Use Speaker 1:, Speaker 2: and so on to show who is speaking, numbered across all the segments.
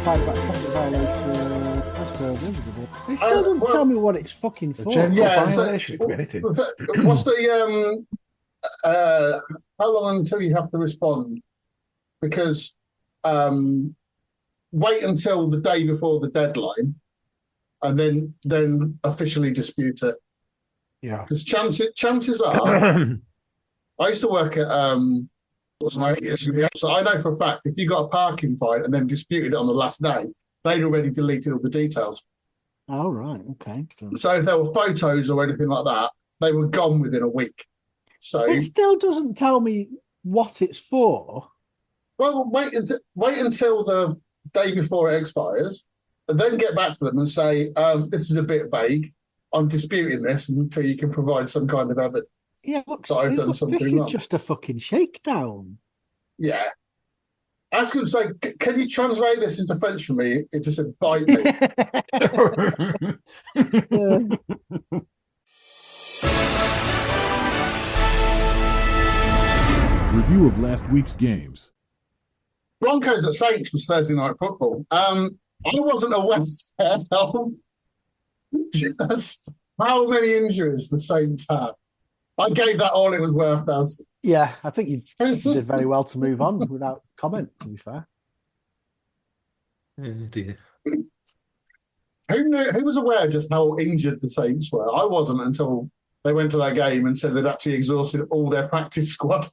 Speaker 1: find about traffic violation. It still doesn't tell me what it's fucking for.
Speaker 2: General violation, it could be anything.
Speaker 3: What's the how long until you have to respond? Because wait until the day before the deadline, and then officially dispute it.
Speaker 2: Yeah.
Speaker 3: Because chances are, I used to work at so I know for a fact if you got a parking fine and then disputed it on the last day, they'd already deleted all the details.
Speaker 1: Oh, right, okay.
Speaker 3: So if there were photos or anything like that, they were gone within a week. So
Speaker 1: it still doesn't tell me what it's for.
Speaker 3: Well, wait until the day before it expires, and then get back to them and say, "This is a bit vague. I'm disputing this until you can provide some kind of evidence."
Speaker 1: Yeah, look,
Speaker 3: I've done something
Speaker 1: this
Speaker 3: wrong.
Speaker 1: is just a fucking shakedown.
Speaker 3: Yeah. Ask him, say, "Can you translate this into French for me?" It just said, "Bite me."
Speaker 4: Review of last week's games.
Speaker 3: Broncos at Saints was Thursday night football. I wasn't aware of just how many injuries the Saints had. I gave that all it was worth.
Speaker 1: Yeah, I think you did very well to move on without comment, to be fair.
Speaker 2: Oh, dear.
Speaker 3: Who was aware just how injured the Saints were? I wasn't until they went to their game and said they'd actually exhausted all their practice squad.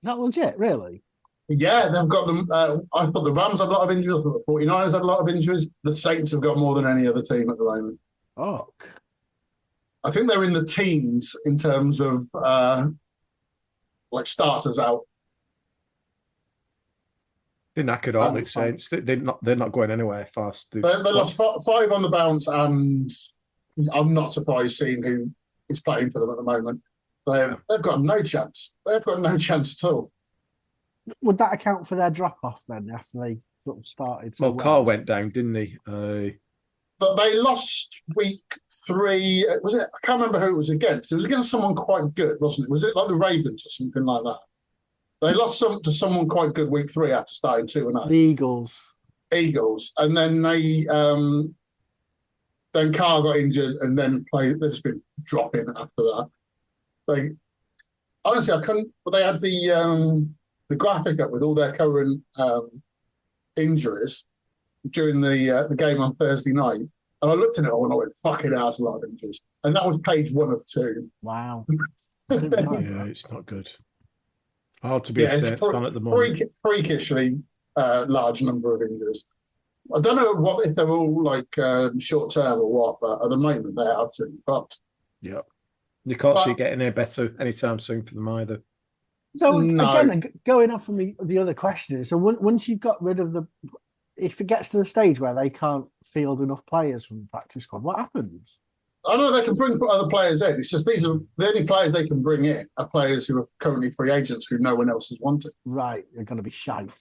Speaker 1: Not legit, really?
Speaker 3: Yeah, they've got them. I thought the Rams had a lot of injuries. I thought the 49ers had a lot of injuries. The Saints have got more than any other team at the moment.
Speaker 1: Oh.
Speaker 3: I think they're in the teens in terms of starters out.
Speaker 2: They're knackered, aren't they, Saints? They're not going anywhere fast.
Speaker 3: They lost 5 on the bounce, and I'm not surprised seeing who is playing for them at the moment. They've got no chance. They've got no chance at all.
Speaker 1: Would that account for their drop-off then after they sort of started?
Speaker 2: Well, Carl went down, didn't he?
Speaker 3: But they lost week 3. Was it? I can't remember who it was against. It was against someone quite good, wasn't it? Was it like the Ravens or something like that? They lost to someone quite good week 3 after starting 2-0.
Speaker 1: The Eagles. And then they then Carr got injured and then played. They've just been dropping after that. Honestly, I couldn't. But they had the graphic up with all their current injuries during the game on Thursday night, and I looked at it all and I went, "Fucking hell, that's a lot of injuries." And that was page 1 of 2. Wow.
Speaker 2: Yeah, it's not good. Hard to be a Saints fan at the moment.
Speaker 3: Freakishly large number of injuries. I don't know if they're all short term or what, but at the moment they're absolutely fucked.
Speaker 2: Yeah. You can't see getting any better anytime soon for them either.
Speaker 1: So again, going off from the other question, so once you've got rid of if it gets to the stage where they can't field enough players from the practice squad, what happens?
Speaker 3: I know they can bring other players in. It's just these are the only players they can bring in are players who are currently free agents who no one else has wanted.
Speaker 1: Right, they're going to be shite.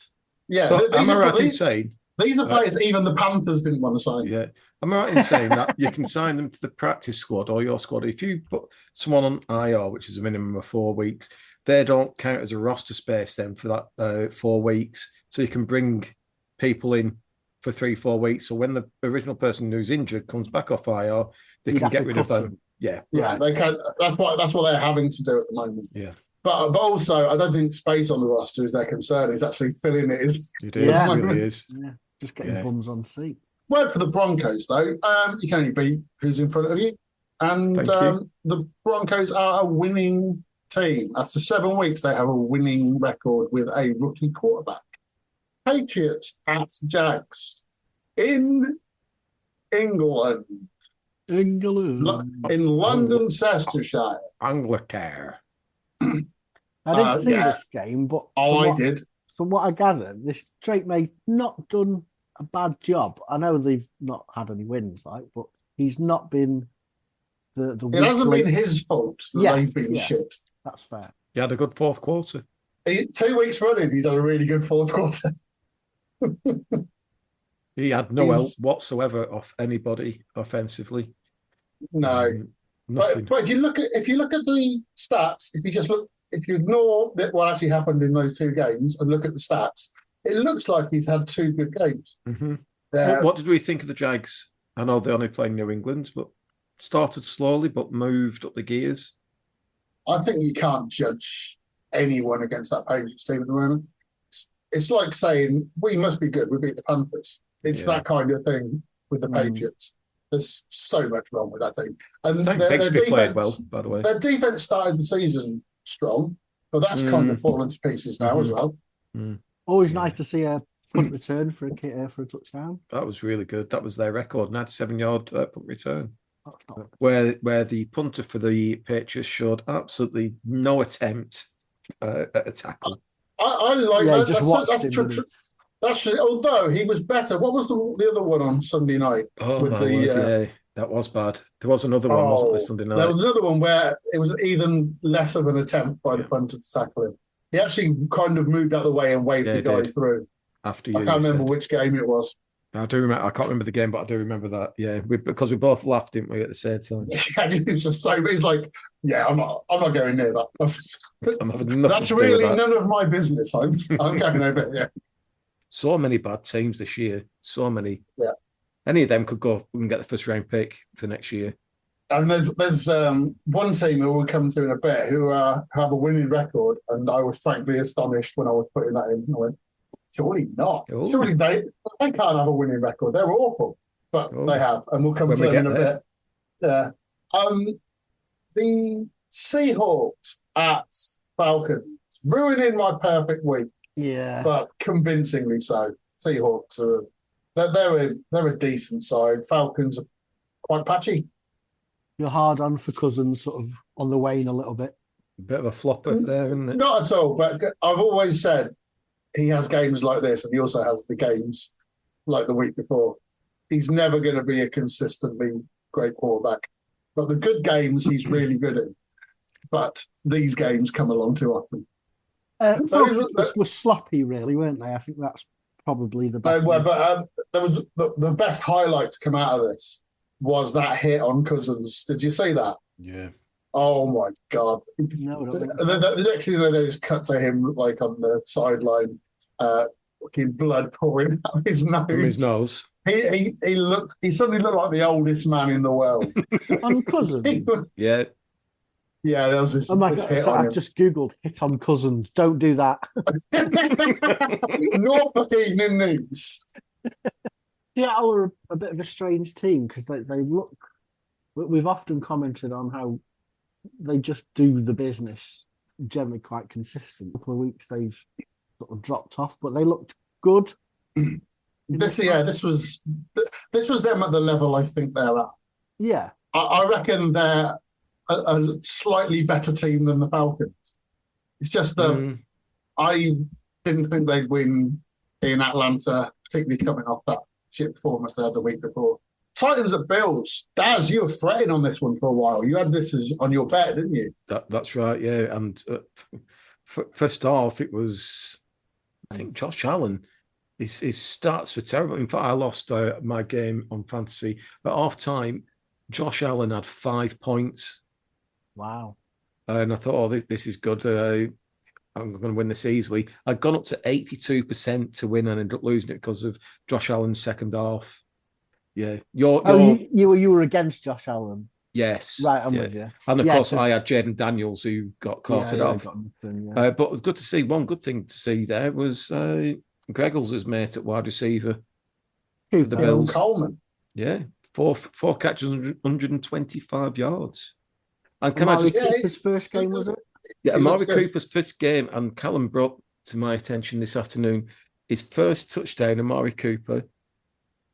Speaker 3: Yeah,
Speaker 2: so am I right in saying
Speaker 3: these are players even the Panthers didn't want to sign?
Speaker 2: Yeah, am I right in saying that you can sign them to the practice squad or your squad if you put someone on IR, which is a minimum of 4 weeks, they don't count as a roster space then for that 4 weeks. So you can bring people in for 3-4 weeks. So when the original person who's injured comes back off IR, they can get rid of them. Yeah,
Speaker 3: they can. That's what they're having to do at the moment.
Speaker 2: Yeah,
Speaker 3: but also I don't think space on the roster is their concern. It's actually filling it.
Speaker 2: It really is.
Speaker 1: Yeah, just getting bums on seat.
Speaker 3: Word for the Broncos though, you can only beat who's in front of you, and the Broncos are a winning team. After 7 weeks, they have a winning record with a rookie quarterback. Patriots at Jags in England. In London, Leicestershire.
Speaker 2: Anglicare.
Speaker 1: I didn't see this game, but
Speaker 3: I did.
Speaker 1: From what I gathered, this Drake may not done a bad job. I know they've not had any wins, but he's not been the
Speaker 3: It hasn't been his fault that they've been shit.
Speaker 1: That's fair.
Speaker 2: He had a good fourth quarter.
Speaker 3: 2 weeks running, he's had a really good fourth quarter.
Speaker 2: He had no help whatsoever off anybody offensively.
Speaker 3: No,
Speaker 2: nothing.
Speaker 3: But if you look at the stats, if you ignore what actually happened in those 2 games and look at the stats,
Speaker 1: it looks like he's had 2 good games.
Speaker 2: Mm-hmm. What did we think of the Jags? I know they only play New England, but started slowly but moved up the gears.
Speaker 1: I think you can't judge anyone against that Patriots team at the moment. It's like saying, we must be good, we beat the Panthers. It's that kind of thing with the Patriots. There's so much wrong with that team. And their defense
Speaker 2: played well, by the way.
Speaker 1: Their defense started the season strong, but that's kind of fallen to pieces now as well.
Speaker 5: Always nice to see a punt return for a touchdown.
Speaker 2: That was really good. That was their record, 97-yard punt return. Where the punter for the Patriots showed absolutely no attempt at a tackle.
Speaker 1: I like that. That's although he was better. What was the other one on Sunday night?
Speaker 2: That was bad. There was another one, wasn't there, Sunday night?
Speaker 1: There was another one where it was even less of an attempt by the punter to tackle him. He actually kind of moved out of the way and waved the guy through. I can't remember which game it was.
Speaker 2: I do remember. I can't remember the game, but I do remember that. Yeah, because we both laughed, didn't we, at the same time?
Speaker 1: He's just so. He's like, yeah, I'm not going near that. That's really none of my business. I'm going over here.
Speaker 2: So many bad teams this year. So many.
Speaker 1: Yeah.
Speaker 2: Any of them could go and get the first round pick for next year.
Speaker 1: And there's one team who we'll come to in a bit who have a winning record, and I was frankly astonished when I was putting that in. I went, surely not. Ooh. Surely they can't have a winning record. They're awful, but they have, and we'll come to them in a bit. Yeah. The Seahawks at Falcons ruining my perfect week.
Speaker 5: Yeah,
Speaker 1: but convincingly so. Seahawks they're a decent side. Falcons are quite patchy.
Speaker 5: You're hard on for Cousins, sort of on the wane a little bit.
Speaker 2: A bit of a flopper there, isn't it?
Speaker 1: Not at all. But I've always said he has games like this, and he also has the games like the week before. He's never going to be a consistently great quarterback. But the good games, he's really good at. But these games come along too often.
Speaker 5: Those were sloppy, really, weren't they? I think that's probably the best.
Speaker 1: There was the best highlight to come out of this was that hit on Cousins. Did you see that?
Speaker 2: Yeah.
Speaker 1: Oh my God!
Speaker 5: No,
Speaker 1: the next thing you know, they just cut to him like on the sideline, fucking blood pouring out his nose.
Speaker 2: From his nose.
Speaker 1: He suddenly looked like the oldest man in the world.
Speaker 5: On Cousins.
Speaker 2: Yeah.
Speaker 1: Yeah, there was this.
Speaker 5: Oh my God! So I've just googled hit on Cousins. Don't do that.
Speaker 1: Norfolk Evening News.
Speaker 5: Seattle are a bit of a strange team because they look. We've often commented on how they just do the business generally quite consistent. A couple of weeks they've sort of dropped off, but they looked good.
Speaker 1: This was them at the level I think they're at.
Speaker 5: Yeah,
Speaker 1: I reckon they're a slightly better team than the Falcons. It's just that I didn't think they'd win in Atlanta, particularly coming off that shit performance they had the week before. Titans at Bills. Daz, you were fretting on this one for a while. You had this on your bet, didn't you?
Speaker 2: That's right, yeah. And first off, it was, I think, Josh Allen. His stats were terrible. In fact, I lost my game on fantasy. At half-time, Josh Allen had 5 points.
Speaker 5: Wow.
Speaker 2: And I thought, this is good. I'm going to win this easily. I'd gone up to 82% to win and ended up losing it because of Josh Allen's second half. Yeah.
Speaker 5: You were against Josh Allen?
Speaker 2: Yes.
Speaker 5: Right, I'm with you.
Speaker 2: And of course, I had Jaden Daniels who got carted off. But good to see. One good thing to see there was Greggles' mate at wide receiver for the Bills.
Speaker 1: Coleman.
Speaker 2: Yeah. Four catches, 125 yards. And
Speaker 5: Cooper's first game, was it?
Speaker 2: Yeah, Amari Cooper's first game, and Callum brought to my attention this afternoon his first touchdown. Amari Cooper,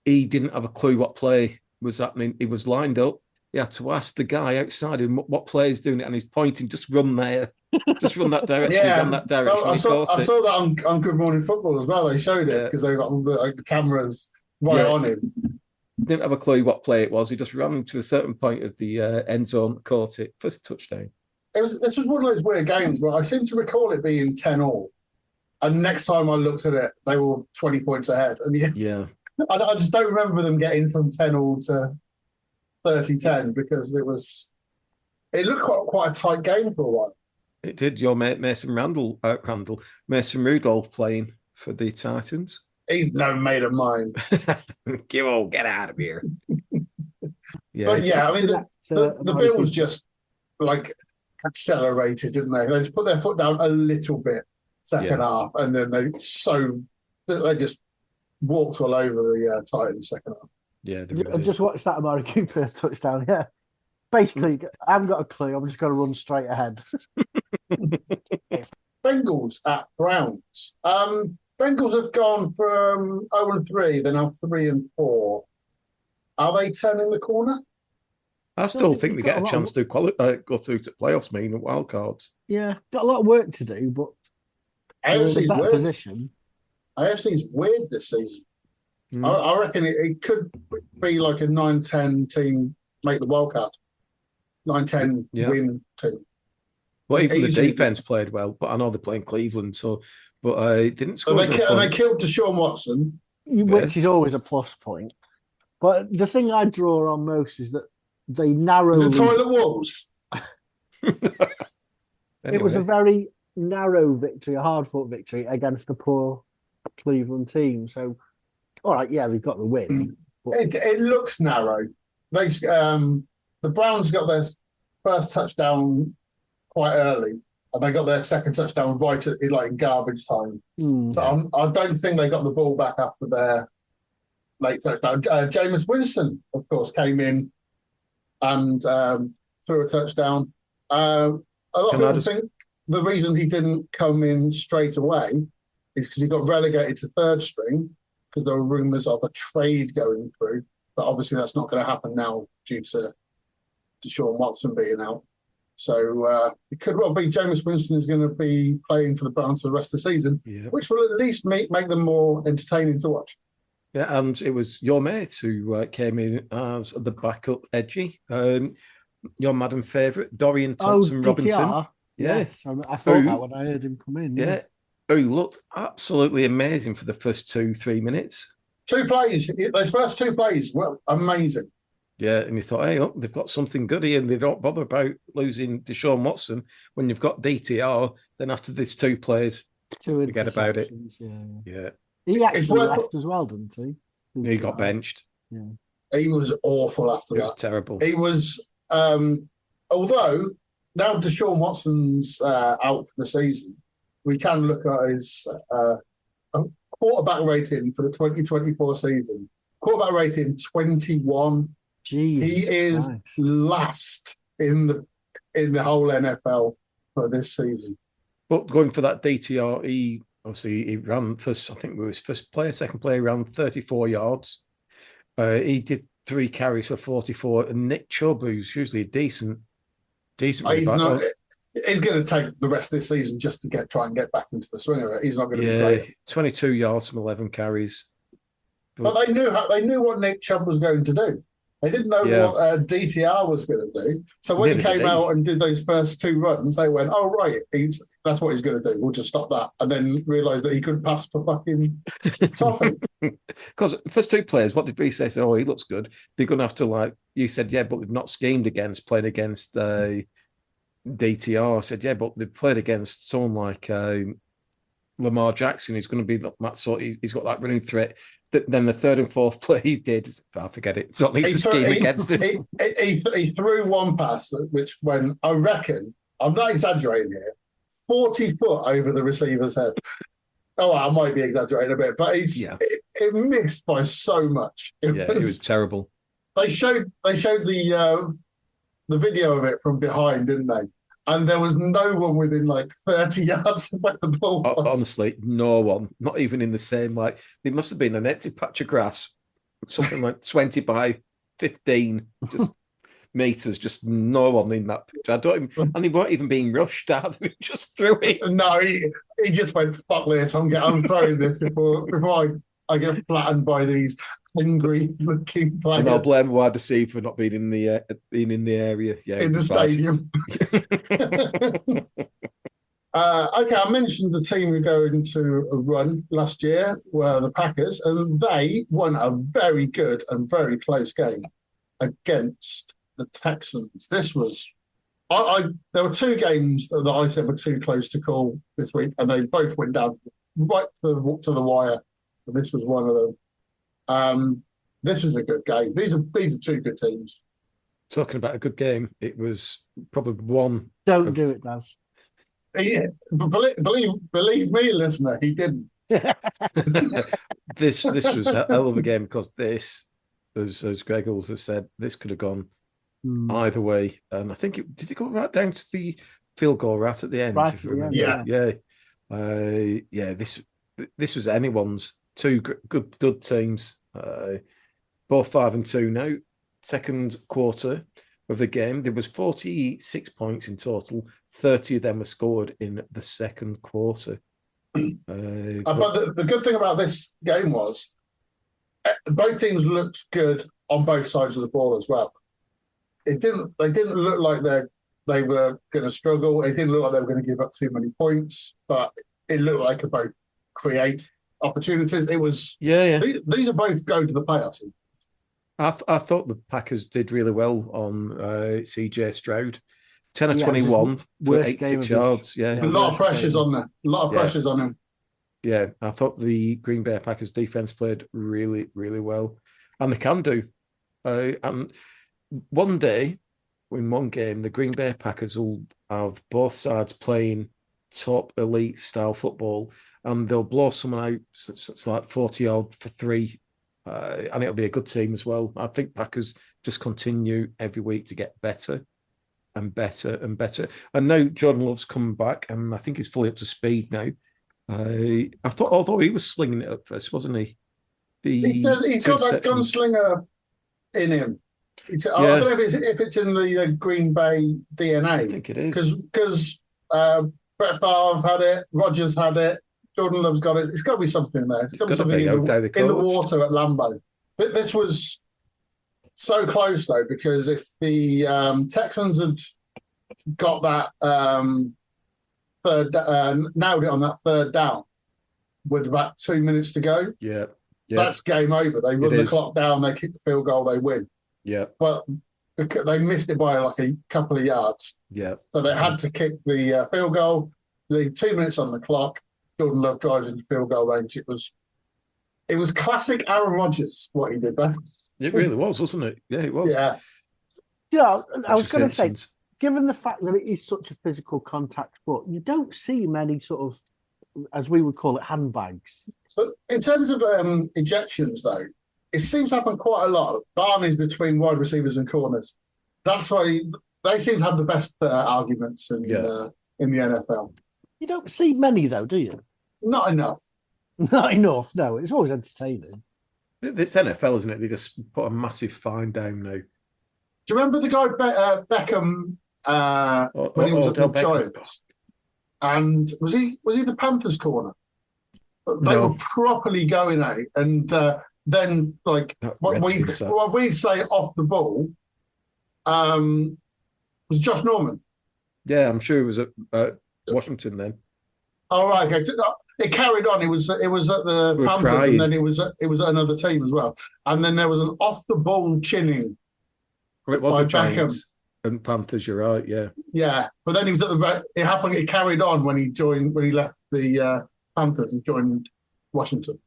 Speaker 2: he didn't have a clue what play was happening. He was lined up. He had to ask the guy outside him what play is doing it, and he's pointing, just run there, just run that direction, run that direction.
Speaker 1: I saw that on Good Morning Football as well. They showed it because they got the cameras on him.
Speaker 2: Didn't have a clue what play it was. He just ran to a certain point of the end zone, caught it, first touchdown.
Speaker 1: This was one of those weird games where I seem to recall it being 10-all. And next time I looked at it, they were 20 points ahead. And I just don't remember them getting from 10-all to 30-10 because it looked quite a tight game for a while.
Speaker 2: It did. Your mate Mason Rudolph playing for the Titans.
Speaker 1: He's no mate of mine.
Speaker 2: Get out of here. Yeah,
Speaker 1: but yeah, I mean, the Bills just like accelerated, didn't they? They just put their foot down a little bit second half, and then they just walked all over the Titans second half.
Speaker 2: Yeah,
Speaker 5: I just watched that Amari Cooper touchdown. Yeah, basically, I haven't got a clue. I'm just going to run straight ahead.
Speaker 1: Bengals at Browns. Bengals have gone from 0-3, they're now 3-4. Are they turning the corner?
Speaker 2: I still think they get a chance to go through to playoffs, meaning wild cards.
Speaker 5: Yeah, got a lot of work to do, but
Speaker 1: AFC's
Speaker 5: better
Speaker 1: weird.
Speaker 5: position.
Speaker 1: AFC's weird this season. I reckon it could be like a 9-10 team make the wild card. 9-10 win team.
Speaker 2: Well, even the defense played well, but I know they're playing Cleveland, but I didn't score.
Speaker 1: They killed Deshaun Watson,
Speaker 5: which is always a plus point. But the thing I draw on most is that they narrowly.
Speaker 1: The toilet walls.
Speaker 5: It was a very narrow victory, a hard-fought victory against a poor Cleveland team. So, all right, yeah, they've got the win.
Speaker 1: It looks narrow. The Browns got their first touchdown quite early, and they got their second touchdown right in garbage time. But I don't think they got the ball back after their late touchdown. Jameis Winston, of course, came in and threw a touchdown. A lot of people think the reason he didn't come in straight away is because he got relegated to third string because there were rumours of a trade going through. But obviously that's not going to happen now due to Deshaun Watson being out. So it could well be Jameis Winston is going to be playing for the Browns for the rest of the season, which will at least make them more entertaining to watch.
Speaker 2: Yeah, and it was your mate who came in as the backup Edgy. Your madam favourite, Dorian Thompson-Robinson.
Speaker 5: Yes, I thought that when I heard him come in.
Speaker 2: Yeah, who looked absolutely amazing for the first 2-3 minutes.
Speaker 1: 2 plays, those first 2 plays were amazing.
Speaker 2: Yeah, and you thought, hey, they've got something good here, and they don't bother about losing Deshaun Watson. When you've got DTR, then after these 2 plays, forget about it. Yeah.
Speaker 5: He actually left as well, didn't he?
Speaker 2: He got benched.
Speaker 5: Yeah.
Speaker 1: He was awful after that.
Speaker 2: Was terrible.
Speaker 1: He was, although now Deshaun Watson's out for the season, we can look at his quarterback rating for the 2024 season. Quarterback rating 21.
Speaker 5: Jesus
Speaker 1: he is
Speaker 5: Christ.
Speaker 1: last in the whole NFL for this season.
Speaker 2: But going for that DTR, he ran first. I think it was second player ran 34 yards. He did 3 carries for 44. And Nick Chubb, who's usually a decent.
Speaker 1: He's going to take the rest of this season just to try and get back into the swing of it. He's not going to be great.
Speaker 2: 22 yards from 11 carries.
Speaker 1: But they knew what Nick Chubb was going to do. They didn't know what DTR was going to do. So when he came out and did those first 2 runs, they went, "Oh right, that's what he's going to do. We'll just stop that." And then realised that he couldn't pass for fucking Toffee.
Speaker 2: Because first 2 players, what did we say? Said, "Oh, he looks good." They're going to have to you said, "Yeah, but they've not schemed playing against DTR." I said, "Yeah, but they've played against someone like Lamar Jackson. He's going to be that sort. He's got that running threat." Then the 3rd and 4th play he did, I'll forget it. Don't need to scheme against this.
Speaker 1: He threw one pass, which when I reckon, I'm not exaggerating here, 40 foot over the receiver's head. Oh, I might be exaggerating a bit, but it missed by so much.
Speaker 2: It was terrible.
Speaker 1: They showed the video of it from behind, didn't they? And there was no one within 30 yards of where the ball was.
Speaker 2: Honestly, no one. Not even in the same, there must have been an empty patch of grass, something like 20 by 15 just meters, just no one in that picture. And he weren't even being rushed out. He just threw it.
Speaker 1: No, he just went, "Fuck this, I'm throwing this before I get flattened by these angry looking players."
Speaker 2: And I'll blame wide receiver for not being in the area. Yeah,
Speaker 1: in the stadium. Okay, I mentioned the team who go into a run last year were the Packers, and they won a very good and very close game against the Texans. This was, there were 2 games that I said were too close to call this week, and they both went down right to the wire. And this was one of them. This was a good game. These are two good teams.
Speaker 2: Talking about a good game, it was probably one.
Speaker 5: Don't do it, Daz.
Speaker 1: Yeah, but believe me, listener, he didn't.
Speaker 2: This was a hell of a game because this, as Greggles has said, this could have gone either way. And I think did it go right down to the field goal right at the end?
Speaker 5: Right at the
Speaker 2: end, yeah. This was anyone's. Two good teams, both 5-2 now. Second quarter of the game, there was 46 points in total. 30 of them were scored in the second quarter.
Speaker 1: But the good thing about this game was both teams looked good on both sides of the ball as well. They didn't look like they were going to struggle. It didn't look like they were going to give up too many points, but it looked like they both create opportunities. It was These are both go to the playoffs.
Speaker 2: I thought the Packers did really well on CJ Stroud. 10 of 21 for 86 yards. Yeah.
Speaker 1: A lot of pressures on there. A lot of pressures on him.
Speaker 2: Yeah, I thought the Green Bay Packers defense played really, really well. And they can do. And one day, in one game, the Green Bay Packers will have both sides playing top elite style football, and they'll blow someone out. It's like 40-yard for three. And it'll be a good team as well. I think Packers just continue every week to get better and better and better. And now Jordan Love's coming back, and I think he's fully up to speed now. I thought, although he was slinging it up first, wasn't he?
Speaker 1: He's got that gunslinger in him. I don't know if it's in the Green Bay DNA.
Speaker 2: I think it is.
Speaker 1: Because Brett Favre had it, Rodgers had it, Jordan Love's got it. It's got to be something there. It's got to be something in the water at Lambeau. This was so close, though, because if the Texans had got that nailed it on that third down with about 2 minutes to go, that's game over. They run the clock down, they kick the field goal, they win.
Speaker 2: Yeah.
Speaker 1: But they missed it by like a couple of yards.
Speaker 2: Yeah.
Speaker 1: So they had to kick the field goal, leave 2 minutes on the clock. Jordan Love drives into field goal range. It was classic Aaron Rodgers what he did there.
Speaker 2: It really was, wasn't it? Yeah, it was.
Speaker 1: Yeah.
Speaker 5: Yeah, I was going to say, given the fact that it is such a physical contact sport, you don't see many sort of, as we would call it, handbags.
Speaker 1: But in terms of ejections, though, it seems to happen quite a lot. Barney's between wide receivers and corners. That's why they seem to have the best arguments in the NFL.
Speaker 5: You don't see many, though, do you?
Speaker 1: Not enough.
Speaker 5: Not enough, no. It's always entertaining.
Speaker 2: It's NFL, isn't it? They just put a massive fine down now.
Speaker 1: Do you remember the guy Beckham when he was at the Giants? And was he the Panthers corner? They were properly going out, and then like what we'd say off the ball was Josh Norman.
Speaker 2: Yeah, I'm sure it was at Washington then.
Speaker 1: Oh right, okay. It carried on. It was at the Panthers, and then it was at another team as well. And then there was an off the ball chinning.
Speaker 2: Well, it was the Giants and Panthers. You're right. Yeah.
Speaker 1: Yeah, but then he was at the. It happened. It carried on when he left the Panthers and joined Washington.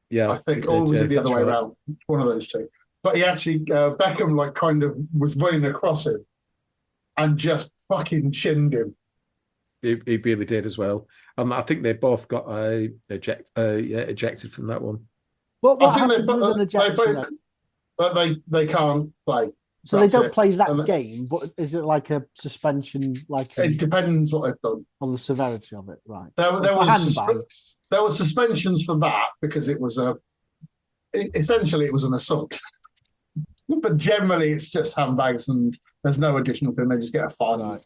Speaker 2: Yeah,
Speaker 1: I think, or was it the other way around? One of those two. But he actually Beckham like kind of was running across him and just fucking chinned him.
Speaker 2: He really did as well. I think they both got ejected from that one.
Speaker 5: What
Speaker 1: I think they can't play.
Speaker 5: So they don't play that game, but is it like a suspension?
Speaker 1: It depends what they've done
Speaker 5: on the severity of it, right?
Speaker 1: There was suspensions for that because it was essentially it was an assault. But generally, it's just handbags and there's no additional thing. They just get a fine.
Speaker 2: Right.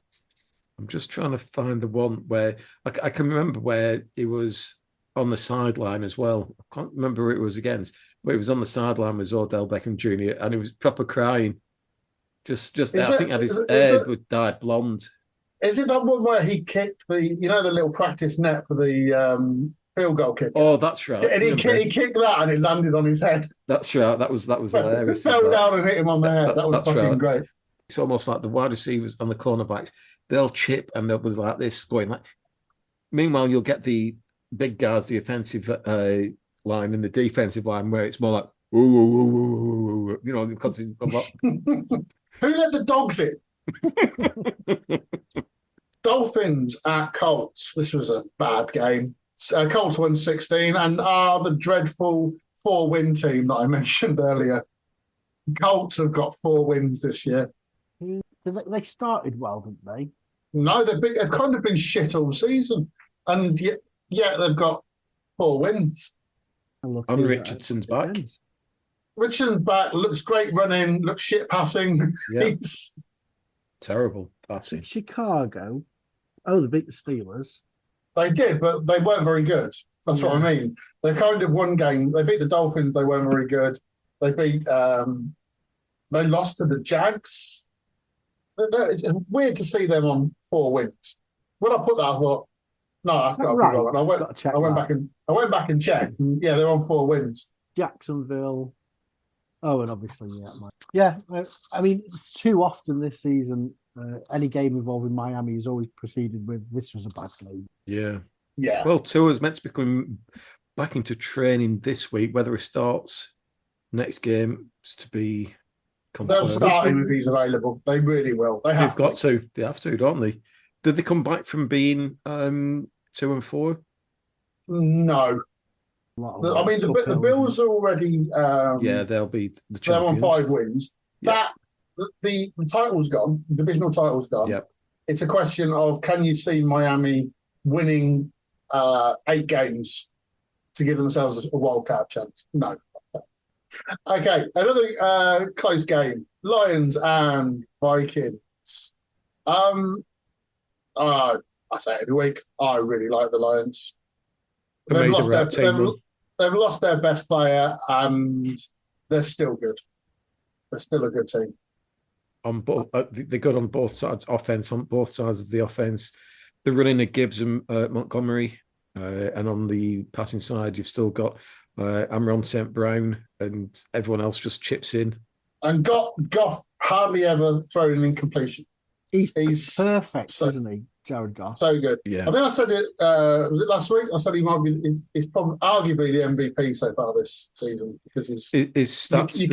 Speaker 2: I'm just trying to find the one where I can remember where he was on the sideline as well. I can't remember who it was against, but he was on the sideline with Odell Beckham Jr. and he was proper crying. Just I think his hair dyed blonde.
Speaker 1: Is it that one where he kicked the little practice net for the field goal kick?
Speaker 2: Oh, that's right.
Speaker 1: And he kicked that and it landed on his head.
Speaker 2: That's right. That was hilarious.
Speaker 1: It fell down and hit him on the head. That was fucking great.
Speaker 2: It's almost like the wide receivers and the cornerbacks. They'll chip and they'll be like this, going like. Meanwhile, you'll get the big guys, the offensive line and the defensive line, where it's more like, ooh, ooh, ooh, ooh, ooh, you know, because it's a lot.
Speaker 1: Who let the dogs in? Dolphins at Colts. This was a bad game. Colts won 16 and are the dreadful 4-win team that I mentioned earlier. Colts have got 4 wins this year.
Speaker 5: They started well, didn't they?
Speaker 1: No, they've kind of been shit all season. And yet they've got 4 wins.
Speaker 2: And Richardson's back.
Speaker 1: Richardson's back, looks great running, looks shit passing.
Speaker 2: Yeah.
Speaker 1: He's
Speaker 2: terrible passing.
Speaker 5: Chicago. Oh, they beat the Steelers.
Speaker 1: They did, but they weren't very good. That's what I mean. They kind of won game. They beat the Dolphins. They weren't very good. They beat. They lost to the Jags. It's weird to see them on 4 wins. When I put that, I thought, no, that's got to be wrong. And I went back and checked. And yeah, they're on 4 wins.
Speaker 5: Jacksonville. Oh, and obviously, yeah. I mean, too often this season, any game involving Miami is always preceded with "this was a bad game."
Speaker 1: Yeah.
Speaker 2: Well, Tua's meant to be coming back into training this week. Whether he starts next game is to be confirmed.
Speaker 1: They'll start him if he's available. They really will. They have
Speaker 2: to. They have to, don't they? Did they come back from being 2-4?
Speaker 1: No. I mean, the Bills are already.
Speaker 2: They'll be the
Speaker 1: They're
Speaker 2: champions.
Speaker 1: on 5 wins.
Speaker 2: Yep.
Speaker 1: The title's gone. The divisional title's gone.
Speaker 2: Yep.
Speaker 1: It's a question of, can you see Miami winning 8 games to give themselves a wildcard chance? No. Okay, another close game. Lions and Vikings. I say it every week, I really like the Lions. They've lost their best player, and they're still good. They're still a good team.
Speaker 2: On both, they're good on both sides. Offense on both sides of the offense. They're running a Gibbs and Montgomery, and on the passing side, you've still got Amron St. Brown, and everyone else just chips in.
Speaker 1: And Goff hardly ever thrown an incompletion.
Speaker 5: He's perfect, isn't he, Jared Goff?
Speaker 1: So good.
Speaker 2: Yeah.
Speaker 1: I think I said it. Was it last week? I said he might be. He's probably arguably the MVP so far this season because his
Speaker 2: stats.
Speaker 1: You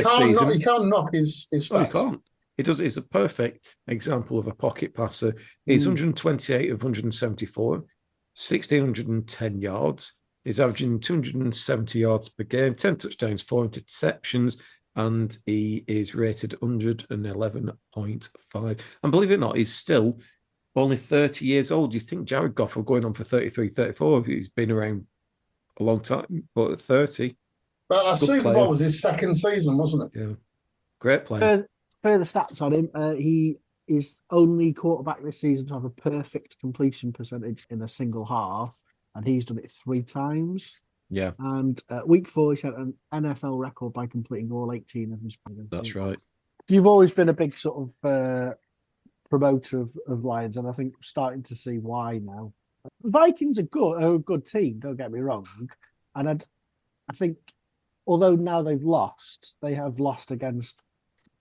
Speaker 1: can't knock his stats.
Speaker 2: No, you can't. He's a perfect example of a pocket passer. He's 128 of 174, 1,610 yards. He's averaging 270 yards per game, 10 touchdowns, 4 interceptions, and he is rated 111.5. And believe it or not, he's still only 30 years old. You think Jared Goff will going on for 33, 34. He's been around a long time, but at 30.
Speaker 1: But our Super Bowl was his 2nd season, wasn't it?
Speaker 2: Yeah. Great player.
Speaker 5: Further stats on him, he is only quarterback this season to have a perfect completion percentage in a single half, and he's done it 3 times.
Speaker 2: Yeah.
Speaker 5: And week 4, he set an NFL record by completing all 18 of his passes.
Speaker 2: That's right.
Speaker 5: You've always been a big sort of promoter of Lions, and I think starting to see why now. Vikings are a good team, don't get me wrong. And I think, although now they have lost against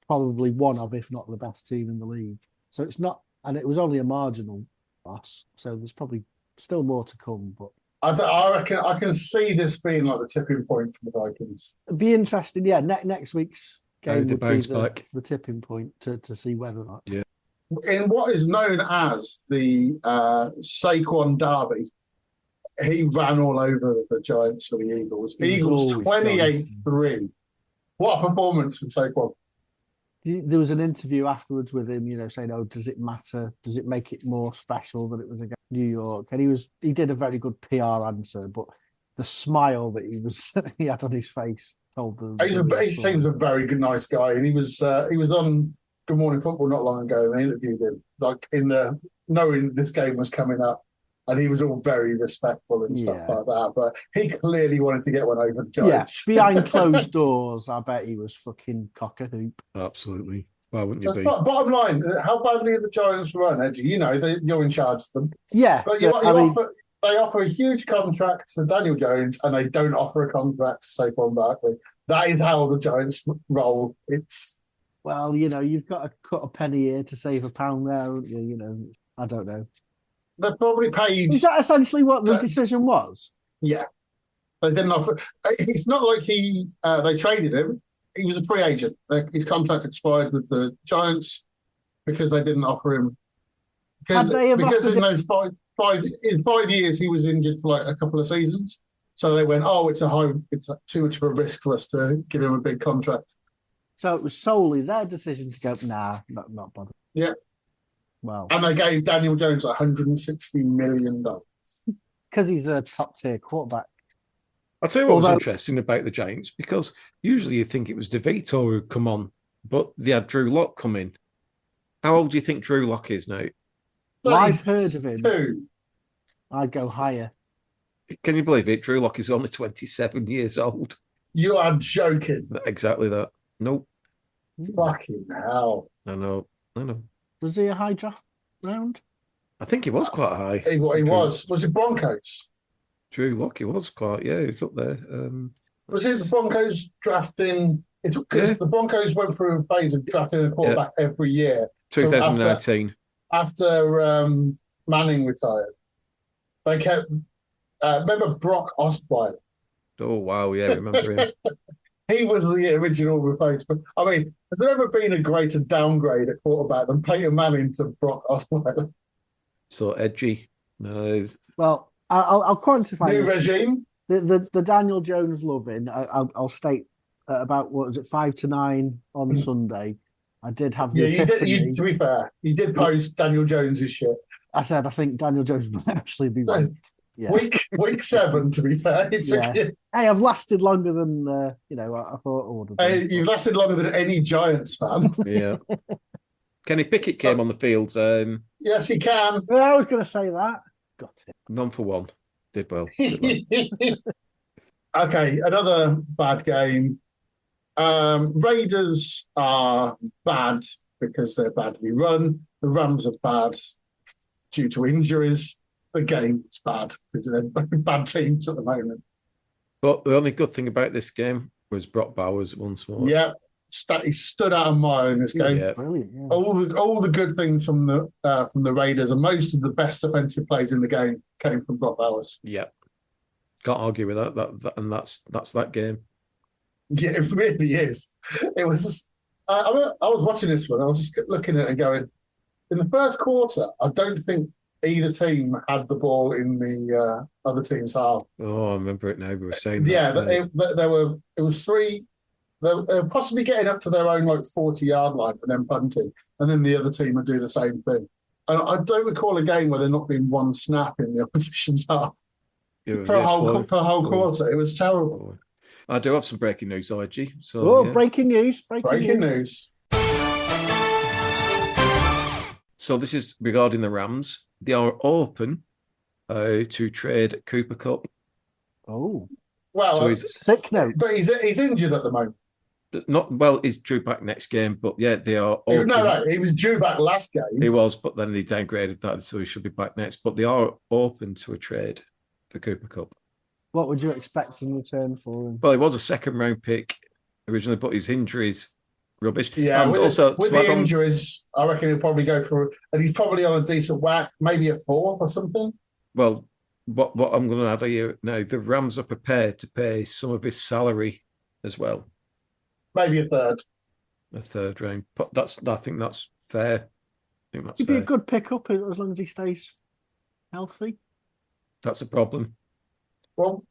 Speaker 5: probably one of, if not the best team in the league. So it's not, and it was only a marginal loss. So there's probably still more to come. But
Speaker 1: I reckon I can see this being like the tipping point for the Vikings.
Speaker 5: It'd be interesting. Yeah, next week's game would be
Speaker 2: the
Speaker 5: tipping point to see whether or not.
Speaker 2: Yeah.
Speaker 1: In what is known as the Saquon Derby, he ran all over the Giants for the Eagles. Eagles 28-3. What a performance from Saquon.
Speaker 5: There was an interview afterwards with him, saying, "Oh, does it matter? Does it make it more special that it was against New York?" And he did a very good PR answer, but the smile that he had on his face told them.
Speaker 1: He seems a very good, nice guy, and he was on Good Morning Football not long ago, and they interviewed him, like knowing this game was coming up, and he was all very respectful and stuff like that. But he clearly wanted to get one over the Giants.
Speaker 5: Yeah, behind closed doors, I bet he was fucking cock-a-hoop.
Speaker 2: Absolutely. Why wouldn't you be?
Speaker 1: Bottom line, how badly are the Giants run, Edgy? You're in charge of them.
Speaker 5: Yeah.
Speaker 1: But they offer a huge contract to Daniel Jones, and they don't offer a contract to Saquon Barkley. That is how the Giants roll.
Speaker 5: Well, you've got to cut a penny here to save a pound there, haven't you? I don't know.
Speaker 1: They're probably paid.
Speaker 5: Is that essentially what the decision was?
Speaker 1: Yeah. They didn't offer. It's not like they traded him. He was a free agent. His contract expired with the Giants because they didn't offer him. Because in those 5 years he was injured for like a couple of seasons. So they went, it's too much of a risk for us to give him a big contract.
Speaker 5: So it was solely their decision to go, nah, not bothered.
Speaker 1: Yeah.
Speaker 5: Well.
Speaker 1: And they gave Daniel Jones $160 million.
Speaker 5: Because he's a top-tier quarterback.
Speaker 2: I'll tell you what was interesting about the Giants, because usually you think it was DeVito who would come on, but they had Drew Lock come in. How old do you think Drew Lock is now?
Speaker 5: Well, I've heard of him. I'd go higher.
Speaker 2: Can you believe it? Drew Lock is only 27 years old.
Speaker 1: You are joking.
Speaker 2: Exactly that. Nope.
Speaker 1: Fucking hell.
Speaker 2: I know.
Speaker 5: Was he a high draft round?
Speaker 2: I think he was quite high.
Speaker 1: He was. Was it Broncos?
Speaker 2: Drew Lock, he was quite, he was up there.
Speaker 1: Was it the Broncos drafting? Because the Broncos went through a phase of drafting a quarterback every year.
Speaker 2: 2019.
Speaker 1: So after Manning retired, they kept. Remember Brock Osweiler?
Speaker 2: Oh, wow, yeah, I remember him.
Speaker 1: He was the original replacement. I mean, has there ever been a greater downgrade at quarterback than Peyton Manning to Brock Osweiler?
Speaker 2: So edgy. No.
Speaker 5: Well, I'll quantify
Speaker 1: New
Speaker 5: this.
Speaker 1: regime.
Speaker 5: The Daniel Jones loving. I'll state about what was it 5 to 9 on Sunday. I did have the
Speaker 1: you to be fair, you did post Daniel Jones's shit.
Speaker 5: I said I think Daniel Jones might actually be right. Yeah.
Speaker 1: Week 7, to be fair.
Speaker 5: Hey, I've lasted longer than I thought I would have.
Speaker 1: You've lasted longer than any Giants fan.
Speaker 2: Yeah. Kenny Pickett came on the field.
Speaker 1: Yes, he can.
Speaker 5: Well, I was going to say that. Got it.
Speaker 2: None for one. Did well.
Speaker 1: Okay, another bad game. Raiders are bad because they're badly run. The Rams are bad due to injuries. The game is bad because they're bad teams at the moment.
Speaker 2: But the only good thing about this game was Brock Bowers once more.
Speaker 1: Yeah, he stood out a mile in this game.
Speaker 2: Yeah.
Speaker 5: Brilliant. Yeah.
Speaker 1: All the good things from the Raiders, and most of the best defensive plays in the game came from Brock Bowers.
Speaker 2: Yeah, can't argue with that. And that's that game.
Speaker 1: Yeah, it really is. It was. Just, I was watching this one. I was just looking at it and going, in the first quarter, I don't think either team had the ball in the other team's half.
Speaker 2: Oh, I remember it now. We were saying
Speaker 1: yeah,
Speaker 2: that.
Speaker 1: It was 3. They were possibly getting up to their own 40-yard line and then punting, and then the other team would do the same thing. And I don't recall a game where there not been one snap in the opposition's half for a whole quarter. It was terrible.
Speaker 2: I do have some breaking news, Edgy. So,
Speaker 5: breaking news!
Speaker 1: Breaking news!
Speaker 2: So this is regarding the Rams. They are open to trade Cooper Kupp.
Speaker 5: Oh,
Speaker 1: well,
Speaker 5: so he's sick note,
Speaker 1: but he's injured at the moment.
Speaker 2: He's due back next game, but yeah, they are open.
Speaker 1: No, he was due back last game.
Speaker 2: He was, but then they downgraded that, so he should be back next. But they are open to a trade for Cooper Kupp.
Speaker 5: What would you expect in return for him?
Speaker 2: Well, he was a second-round pick originally, but his injuries rubbish.
Speaker 1: Yeah, and with the injuries, I reckon he'll probably go for, and he's probably on a decent whack, maybe a 4th or something.
Speaker 2: Well, what I'm going to add here now, the Rams are prepared to pay some of his salary as well.
Speaker 1: Maybe a 3rd.
Speaker 2: A 3rd round. But I think that's fair.
Speaker 5: He'd be a good pickup as long as he stays healthy.
Speaker 2: That's a problem.
Speaker 1: Well,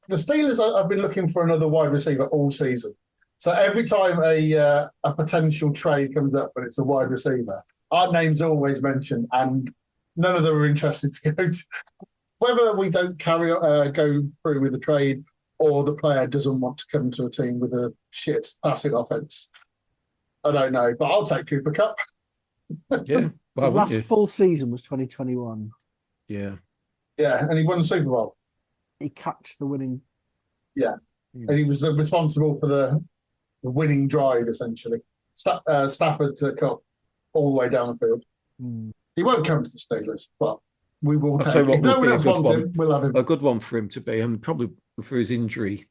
Speaker 1: the Steelers have been looking for another wide receiver all season. So every time a potential trade comes up and it's a wide receiver, our name's always mentioned, and none of them are interested to go to. Whether we don't go through with the trade or the player doesn't want to come to a team with a shit passing offense, I don't know. But I'll take Cooper Kupp.
Speaker 2: Yeah.
Speaker 5: The last full season was 2021.
Speaker 2: Yeah.
Speaker 1: Yeah, and he won the Super Bowl.
Speaker 5: He catched the winning.
Speaker 1: Yeah. And he was responsible for the winning drive, essentially. Stafford to Kupp all the way down the field. He won't come to the Steelers, but we will take him. If no one else wants him, we'll have him.
Speaker 2: A good one for him to be, and probably for his injury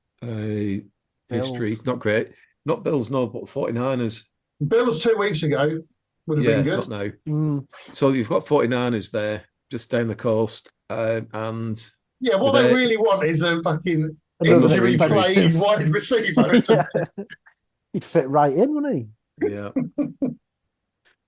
Speaker 2: history. Not great. Not Bills, no, but 49ers.
Speaker 1: Bills 2 weeks ago would have been good.
Speaker 2: Not now. So you've got 49ers there, just down the coast, and
Speaker 1: Yeah, what they really want is a fucking injury plagued wide receiver.
Speaker 5: He'd fit right in, wouldn't he?
Speaker 2: Yeah.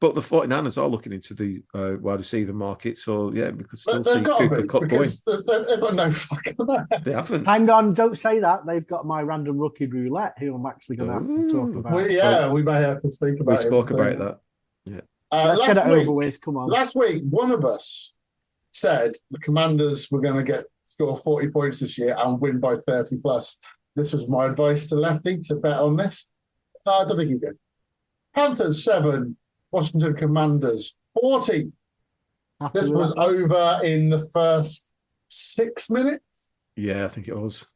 Speaker 2: But the 49ers are looking into the wide receiver market, so yeah, we could still see Cooper Kupp going.
Speaker 1: They've got no fucking.
Speaker 2: They haven't.
Speaker 5: Hang on, don't say that. They've got my random rookie roulette, who I'm actually going to have to talk about.
Speaker 1: We may have to speak about it.
Speaker 2: We spoke about that. Yeah.
Speaker 5: Let's get it over with. Come on.
Speaker 1: Last week, one of us said the Commanders were going to score 40 points this year and win by 30 plus. This was my advice to Lefty to bet on this. I don't think he did. Panthers 7, Washington Commanders 40. This was over in the first 6 minutes.
Speaker 2: Yeah, I think it was.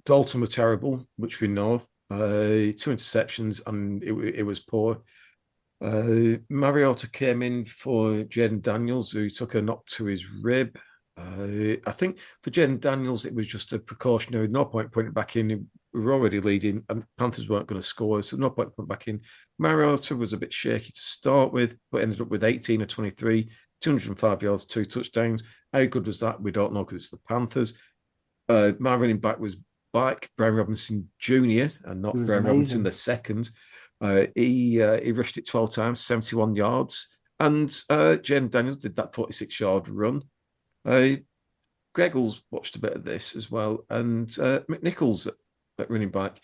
Speaker 2: Dalton were terrible, which we know. 2 interceptions, and it was poor. Mariota came in for Jaden Daniels, who took a knock to his rib. I think for Jaden Daniels, it was just a precautionary. No point putting it back in. We were already leading, and Panthers weren't going to score, so no point putting it back in. Mariota was a bit shaky to start with, but ended up with 18 of 23, 205 yards, 2 touchdowns. How good was that? We don't know because it's the Panthers. My running back was back, Brian Robinson Jr., and not Brian Robinson II. He rushed it 12 times, 71 yards. And Jaden Daniels did that 46-yard run. Greggles watched a bit of this as well. And McNichols at running back,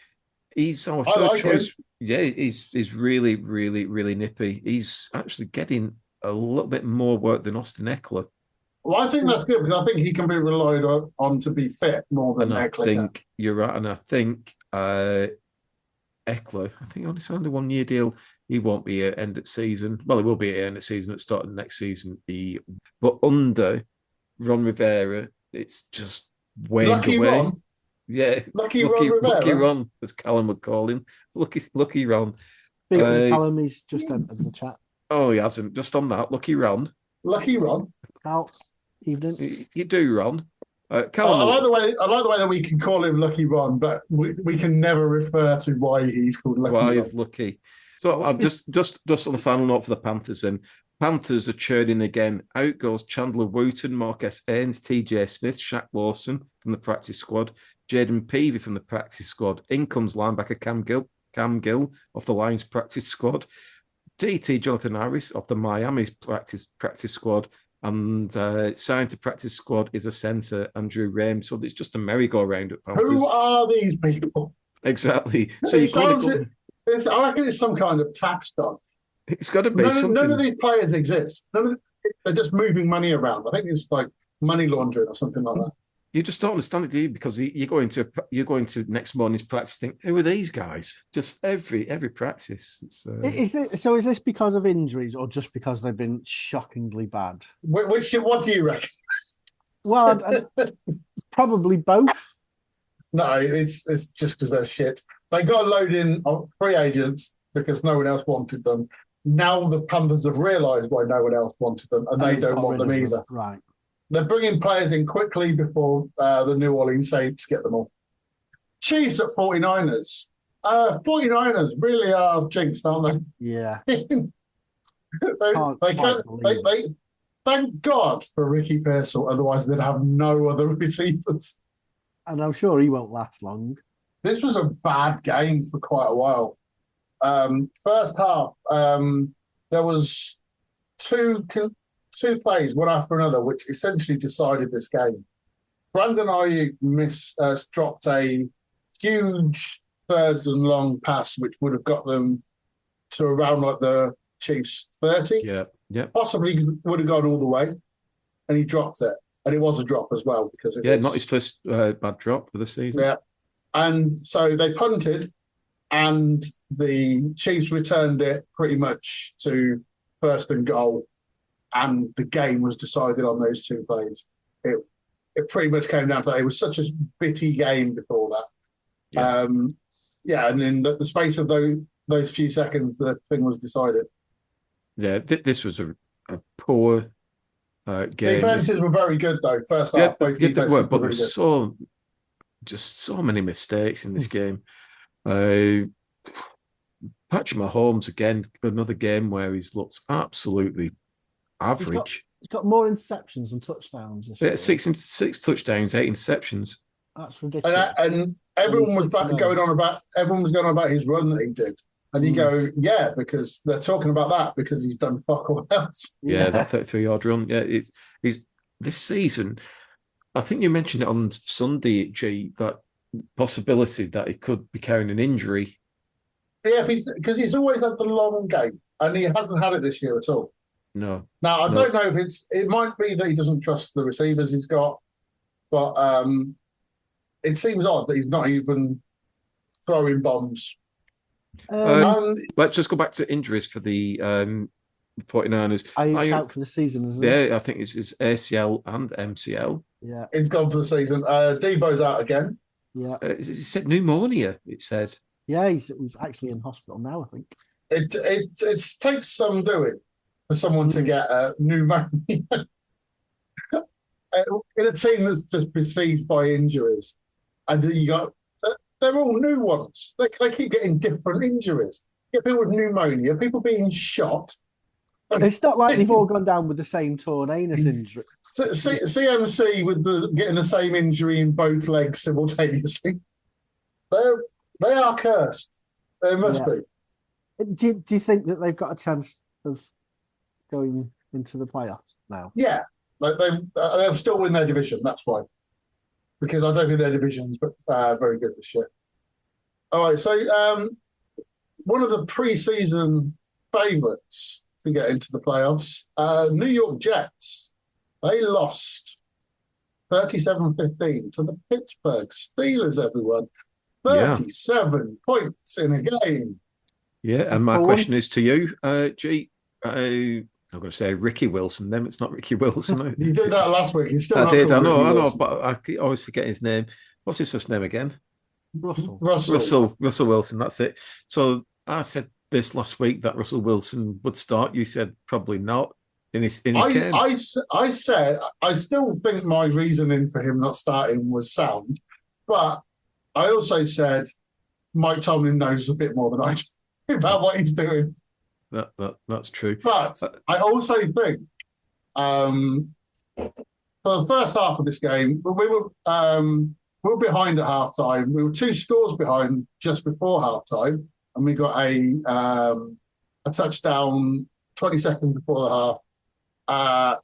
Speaker 2: he's our third choice. Him. Yeah, he's really, really, really nippy. He's actually getting a little bit more work than Austin Eckler.
Speaker 1: Well, I think that's good because I think he can be relied on to be fit more than Eckler.
Speaker 2: I think you're right. And I think Eckler, I think only signed a 1-year deal. He won't be at end of season. Well, he will be at end of season at start of next season. But under Ron Rivera, it's just waned away.
Speaker 1: Ron.
Speaker 2: Yeah,
Speaker 1: Lucky
Speaker 2: Ron, as Callum would call him. Lucky Ron.
Speaker 5: Callum, he's just entered the chat.
Speaker 2: Oh, he hasn't. Just on that, Lucky Ron.
Speaker 5: Out. Evening.
Speaker 2: You do, Ron.
Speaker 1: Callum, I like the way that we can call him Lucky Ron, but we can never refer to why he's called Lucky.
Speaker 2: Why he's lucky. So I'm just on the final note for the Panthers. Then Panthers are churning again. Out goes Chandler Wooten, Marcus Ains, TJ Smith, Shaq Lawson from the practice squad, Jaden Peavy from the practice squad. In comes linebacker Cam Gill off the Lions practice squad. DT Jonathan Harris off the Miami practice squad. And signed to practice squad is a centre, Andrew Rame. So it's just a merry-go-round at Panthers.
Speaker 1: Who are these people?
Speaker 2: Exactly. So
Speaker 1: I reckon it's some kind of tax dodge.
Speaker 2: It's got to be.
Speaker 1: None of these players exist. They're just moving money around. I think it's like money laundering or something like that.
Speaker 2: You just don't understand it, do you? Because you're going to next morning's practice. Think, who are these guys? Just every practice.
Speaker 5: Is this because of injuries or just because they've been shockingly bad?
Speaker 1: What do you reckon?
Speaker 5: Well, probably both.
Speaker 1: No, it's just because they're shit. They got a load in of free agents because no one else wanted them. Now the Panthers have realised why no one else wanted them, and they don't want them either.
Speaker 5: Right.
Speaker 1: They're bringing players in quickly before the New Orleans Saints get them all. Chiefs at 49ers. 49ers really are jinxed, aren't they?
Speaker 5: Yeah.
Speaker 1: Thank God for Ricky Pearsall, otherwise they'd have no other receivers.
Speaker 5: And I'm sure he won't last long.
Speaker 1: This was a bad game for quite a while. First half, there was two plays, one after another, which essentially decided this game. Brandon Ayuk dropped a huge thirds and long pass, which would have got them to around like the Chiefs 30.
Speaker 2: Yeah.
Speaker 1: Possibly would have gone all the way, and he dropped it. And it was a drop as well because
Speaker 2: not his first bad drop of the season.
Speaker 1: Yeah, and so they punted, and the Chiefs returned it pretty much to first and goal, and the game was decided on those two plays. It pretty much came down to that. It was such a bitty game before that. Yeah, and in the space of those few seconds, the thing was decided.
Speaker 2: Yeah, this was a poor game.
Speaker 1: Defenses were very good though. First half, both defenses were,
Speaker 2: but there's so many mistakes in this game. Patrick Mahomes again, another game where he's looked absolutely average.
Speaker 5: He's got more interceptions than touchdowns this year.
Speaker 2: Six touchdowns, 8 interceptions.
Speaker 5: That's ridiculous.
Speaker 1: And everyone was going on about his run that he did. And you go, yeah, because they're talking about that because he's done fuck all else.
Speaker 2: Yeah, that 33-yard run. Yeah, he's this season. I think you mentioned it on Sunday, G, that possibility that he could be carrying an injury.
Speaker 1: Yeah, because he's always had the long game, and he hasn't had it this year at all.
Speaker 2: No.
Speaker 1: Now, I don't know if it might be that he doesn't trust the receivers he's got, but it seems odd that he's not even throwing bombs.
Speaker 2: Let's just go back to injuries for the 49ers.
Speaker 5: He's out for the season, isn't he?
Speaker 2: Yeah, I think it's his ACL and MCL.
Speaker 5: Yeah.
Speaker 1: He's gone for the season. Debo's out again.
Speaker 5: Yeah.
Speaker 2: It said pneumonia, it said.
Speaker 5: Yeah, he's actually in hospital now, I think.
Speaker 1: It takes some doing for someone to get pneumonia. In a team that's just besieged by injuries. And they're all new ones. They keep getting different injuries. You get people with pneumonia, people being shot.
Speaker 5: It's not like they've all gone down with the same torn anus injury.
Speaker 1: CMC with getting the same injury in both legs simultaneously. They are cursed. They must be.
Speaker 5: Do you think that they've got a chance of going into the playoffs now?
Speaker 1: Yeah, they'll still win their division. That's why, because I don't think their division's very good this year. All right, so one of the preseason favourites to get into the playoffs, New York Jets. They lost 37-15 to the Pittsburgh Steelers, everyone. 37 points in a game.
Speaker 2: Yeah, and my question is to you, G. I'm going to say Ricky Wilson. Then it's not Ricky Wilson.
Speaker 1: You did that last week. He's still
Speaker 2: I did. I know,
Speaker 1: Wilson.
Speaker 2: but I always forget his name. What's his first name again?
Speaker 5: Russell
Speaker 2: Wilson. That's it. So I said this last week that Russell Wilson would start. You said probably not.
Speaker 1: I said I still think my reasoning for him not starting was sound, but I also said Mike Tomlin knows a bit more than I do about what he's doing.
Speaker 2: That's true.
Speaker 1: But I also think for the first half of this game, we were behind at halftime. We were 2 scores behind just before halftime, and we got a touchdown 20 seconds before the half. A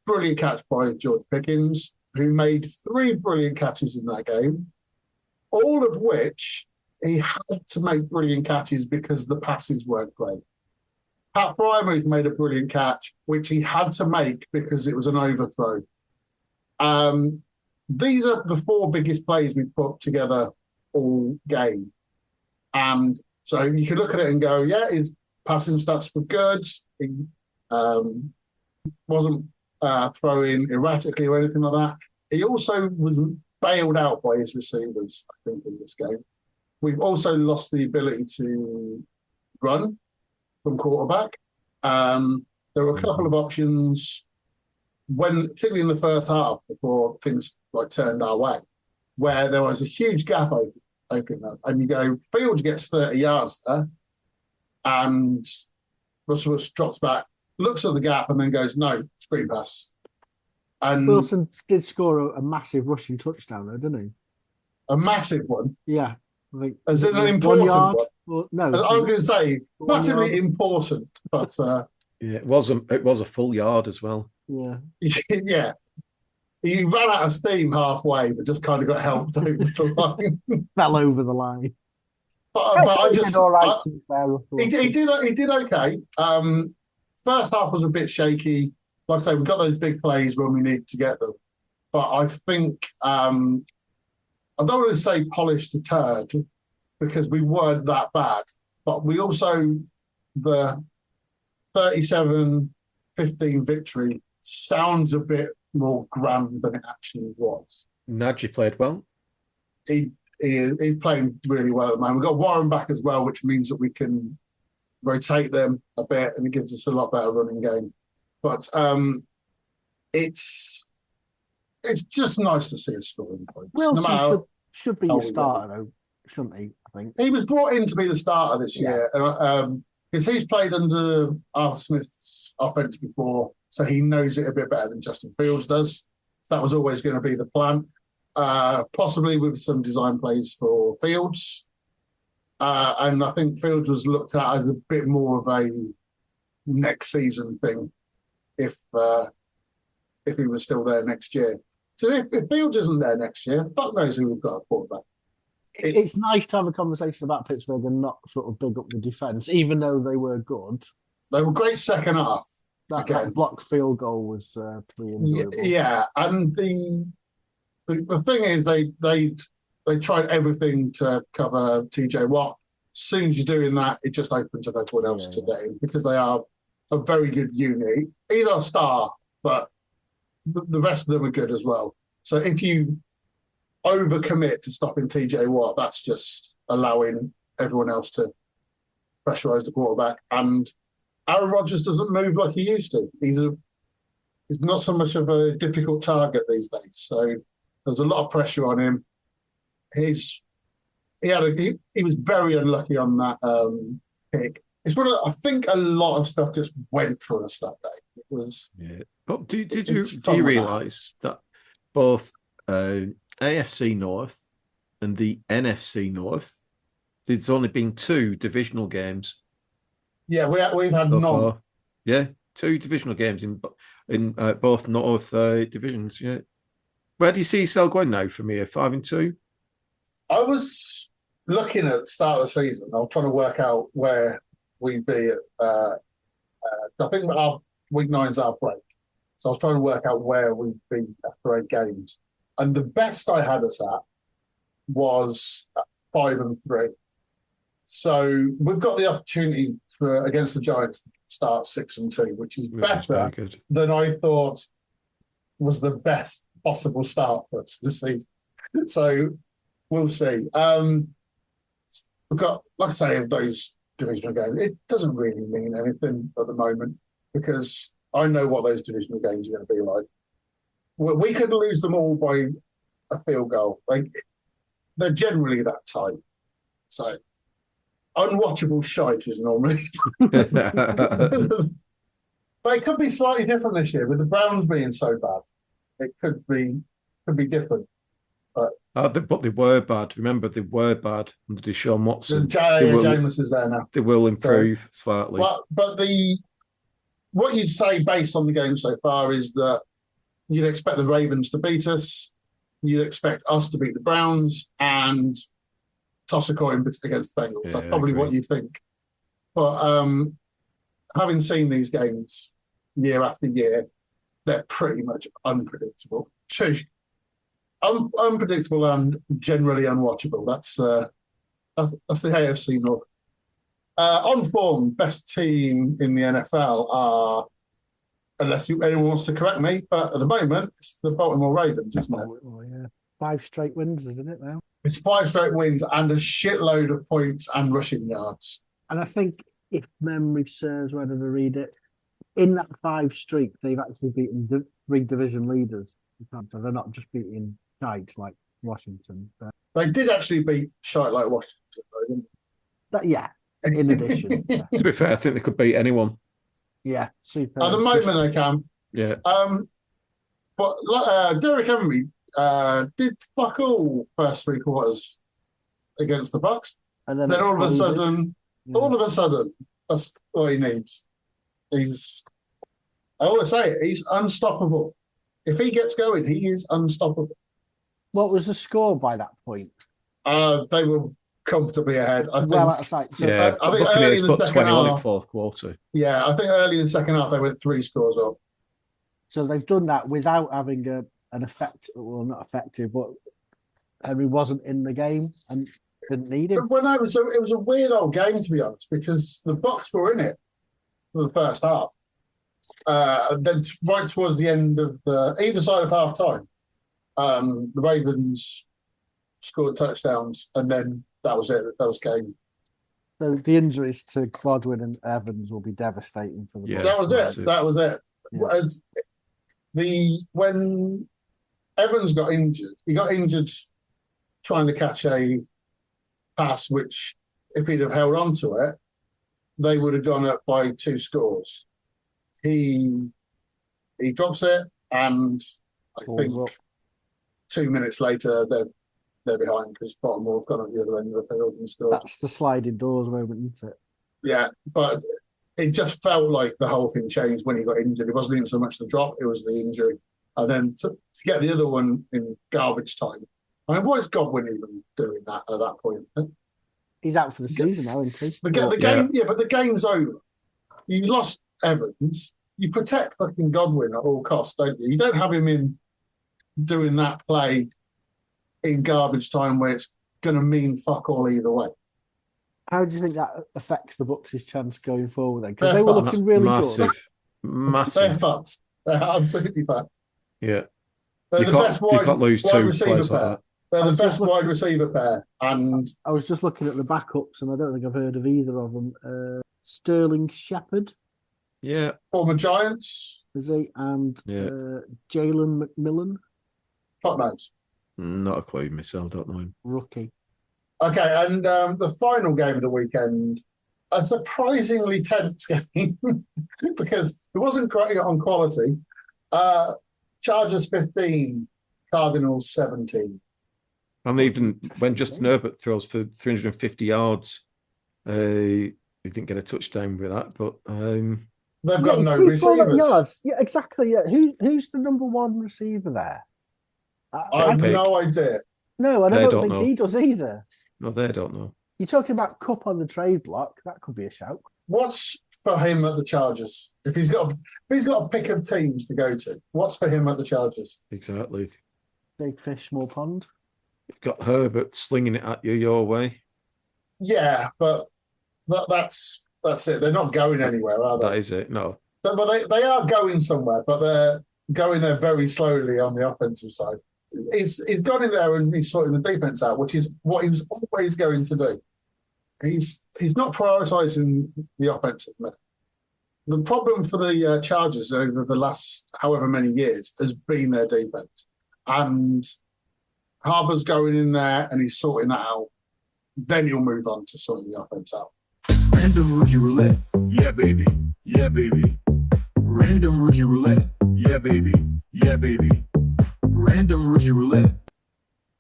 Speaker 1: brilliant catch by George Pickens, who made 3 brilliant catches in that game, all of which he had to make brilliant catches because the passes weren't great. Pat Fryermuth made a brilliant catch, which he had to make because it was an overthrow. These are the 4 biggest plays we put together all game. And so you could look at it and go, yeah, his passing stats were good. He wasn't throwing erratically or anything like that. He also was bailed out by his receivers, I think, in this game. We've also lost the ability to run from quarterback. There were a couple of options particularly in the first half, before things turned our way, where there was a huge gap open up, and you go, Fields gets 30 yards there, and Russell drops back, looks at the gap, and then goes, no, screen pass. And
Speaker 5: Wilson did score a massive rushing touchdown, though, didn't he?
Speaker 1: A massive one.
Speaker 5: Yeah. I think,
Speaker 1: as in an important one.
Speaker 5: Or, no,
Speaker 1: I was going to say massively important, but
Speaker 2: yeah, it was a full yard as well.
Speaker 5: Yeah,
Speaker 1: yeah. He ran out of steam halfway, but just kind of got helped over the line.
Speaker 5: Fell over the line.
Speaker 1: But I just
Speaker 5: did all right.
Speaker 1: He did okay. First half was a bit shaky. Like I say, we got those big plays when we need to get them. But I think I don't want to say polished a turd because we weren't that bad. But we also, the 37-15 victory sounds a bit more grand than it actually was.
Speaker 2: Nagy played well.
Speaker 1: He's playing really well at the moment. We've got Warren back as well, which means that we can rotate them a bit and it gives us a lot better running game. But it's just nice to see us scoring points.
Speaker 5: Wilson should be a starter, though, shouldn't he? I think
Speaker 1: he was brought in to be the starter this year, because he's played under Arthur Smith's offense before, so he knows it a bit better than Justin Fields does. That was always going to be the plan, possibly with some design plays for Fields. And I think Fields was looked at as a bit more of a next season thing if he was still there next year. So if Fields isn't there next year, fuck knows who we've got at quarterback.
Speaker 5: It's nice to have a conversation about Pittsburgh and not sort of big up the defence, even though they were good.
Speaker 1: They were great second half.
Speaker 5: That blocked field goal was pretty enjoyable.
Speaker 1: Yeah, and the thing is, they tried everything to cover TJ Watt. As soon as you're doing that, it just opens up everyone else to get in because they are a very good unit. He's our star, but the rest of them are good as well. So if you overcommit to stopping TJ Watt, that's just allowing everyone else to pressurize the quarterback. And Aaron Rodgers doesn't move like he used to. He's not so much of a difficult target these days. So there's a lot of pressure on him. He was very unlucky on that pick. It's one of, I think a lot of stuff just went for us that day. It was.
Speaker 2: Yeah. But do you realise that both AFC North and the NFC North, there's only been 2 divisional games.
Speaker 1: Yeah, we've had
Speaker 2: so
Speaker 1: none.
Speaker 2: Far. Yeah, 2 divisional games in both North divisions. Yeah. Where do you see yourself going now from here? 5-2?
Speaker 1: I was looking at the start of the season. I was trying to work out where we'd be at. I think our week 9's our break. So I was trying to work out where we'd be after 8 games. And the best I had us at was 5-3. So we've got the opportunity against the Giants to start 6-2, which is better than I thought was the best possible start for us to see. So we'll see. We've got, like I say, those divisional games. It doesn't really mean anything at the moment because I know what those divisional games are going to be like. We could lose them all by a field goal. They're generally that tight. So unwatchable shite is normally. But it could be slightly different this year with the Browns being so bad. It could be different. But
Speaker 2: they were bad. Remember, they were bad under Deshaun Watson.
Speaker 1: Jameis is there now.
Speaker 2: They will improve slightly.
Speaker 1: But what you'd say based on the game so far is that you'd expect the Ravens to beat us. You'd expect us to beat the Browns and toss a coin against the Bengals. That's probably what you think. But having seen these games year after year, they're pretty much unpredictable too. Unpredictable and generally unwatchable. That's the AFC North. On form, best team in the NFL are, unless anyone wants to correct me, but at the moment, it's the Baltimore Ravens, isn't it?
Speaker 5: Oh, yeah. 5 straight wins, isn't it now?
Speaker 1: It's 5 straight wins and a shitload of points and rushing yards.
Speaker 5: And I think, if memory serves, whether to read it, in that 5 streak, they've actually beaten 3 division leaders. So they're not just beating shites like Washington.
Speaker 1: They did actually beat shite like Washington, though, didn't
Speaker 5: they? Yeah, in addition. Yeah.
Speaker 2: To be fair, I think they could beat anyone.
Speaker 5: Yeah, super.
Speaker 1: At the moment, they can.
Speaker 2: Yeah.
Speaker 1: But Derrick Henry did fuck all first 3 quarters against the Bucks. And then all of a sudden, that's all he needs. I always say it, he's unstoppable. If he gets going, he is unstoppable.
Speaker 5: What was the score by that point?
Speaker 1: They were comfortably ahead. I think.
Speaker 5: That's like,
Speaker 2: so, yeah, I think early in the second half, in 4th quarter.
Speaker 1: Yeah, I think early in the second half they went 3 scores up.
Speaker 5: So they've done that without having an effect. Well, not effective, but Henry wasn't in the game and didn't need him.
Speaker 1: Well, no, it was a weird old game, to be honest, because the Bucks were in it for the first half. And then right towards the end of either side of half time, the Ravens scored touchdowns, and then that was it. That was game.
Speaker 5: So the injuries to Godwin and Evans will be devastating for the Bucks.
Speaker 1: That was it.
Speaker 5: Yeah.
Speaker 1: When Evans got injured, he got injured trying to catch a pass, which if he'd have held on to it, they would have gone up by 2 scores. He he drops it, and I
Speaker 5: Balls
Speaker 1: think
Speaker 5: up.
Speaker 1: 2 minutes later they're behind because Baltimore have gone at the other end of the field and scored.
Speaker 5: That's the sliding doors moment, isn't it?
Speaker 1: Yeah, but it just felt like the whole thing changed when he got injured. It wasn't even so much the drop; it was the injury, and then to get the other one in garbage time. I mean, what is Godwin even doing that at that point?
Speaker 5: He's out for the season now, isn't he?
Speaker 1: The game, yeah, but the game's over. You lost Evans. You protect fucking Godwin at all costs, don't you? You don't have him in doing that play in garbage time where it's going to mean fuck all either way.
Speaker 5: How do you think that affects the Bucks' chance going forward then? Because
Speaker 1: They're
Speaker 5: they were
Speaker 1: fucked.
Speaker 5: looking really
Speaker 2: Massive.
Speaker 5: good.
Speaker 1: They're
Speaker 2: Massive.
Speaker 1: fucked. They're absolutely fucked.
Speaker 2: Yeah.
Speaker 1: They're
Speaker 2: You
Speaker 1: the
Speaker 2: can't,
Speaker 1: best
Speaker 2: you
Speaker 1: wide,
Speaker 2: can't lose
Speaker 1: wide
Speaker 2: two
Speaker 1: receiver
Speaker 2: players
Speaker 1: pair.
Speaker 2: like that.
Speaker 1: They're
Speaker 5: I
Speaker 1: the
Speaker 5: was
Speaker 1: best
Speaker 5: just looking-
Speaker 1: wide receiver pair. And
Speaker 5: I was just looking at the backups, and I don't think I've heard of either of them. Sterling Shepard,
Speaker 2: Yeah.
Speaker 1: former Giants,
Speaker 5: is he? And
Speaker 2: Yeah.
Speaker 5: Jalen McMillan,
Speaker 1: top knows.
Speaker 2: Not a clue myself, don't know him.
Speaker 5: rookie.
Speaker 1: Okay, and the final game of the weekend, a surprisingly tense game because it wasn't great on quality. Chargers 15, Cardinals 17.
Speaker 2: And even when Justin Herbert throws for 350 yards, he didn't get a touchdown with that, but
Speaker 1: They've got no
Speaker 5: 300
Speaker 1: receivers.
Speaker 5: yards. Yeah, exactly. Yeah, who's the number one receiver there?
Speaker 1: I have
Speaker 2: Pick.
Speaker 1: no idea.
Speaker 5: No, and I
Speaker 2: They
Speaker 5: don't
Speaker 2: don't
Speaker 5: think
Speaker 2: know.
Speaker 5: he does either.
Speaker 2: no, they don't know.
Speaker 5: You're talking about Cup on the trade block. That could be a shout.
Speaker 1: What's for him at the Chargers? If he's got a pick of teams to go to, what's for him at the Chargers?
Speaker 2: Exactly.
Speaker 5: Big fish, small pond.
Speaker 2: You've got Herbert slinging it at you your way.
Speaker 1: Yeah, but that's it. They're not going anywhere, are
Speaker 2: That
Speaker 1: they?
Speaker 2: is it. No.
Speaker 1: But they are going somewhere, but they're going there very slowly on the offensive side. He's gone in there and he's sorting the defense out, which is what he was always going to do. He's not prioritizing the offensive. The problem for the Chargers over the last however many years has been their defense. And Harbour's going in there and he's sorting that out. Then he'll move on to sorting the offense out.
Speaker 4: Random rookie roulette. Yeah, baby. Yeah, baby. Random rookie roulette. Yeah, baby. Yeah, baby. Random rookie roulette.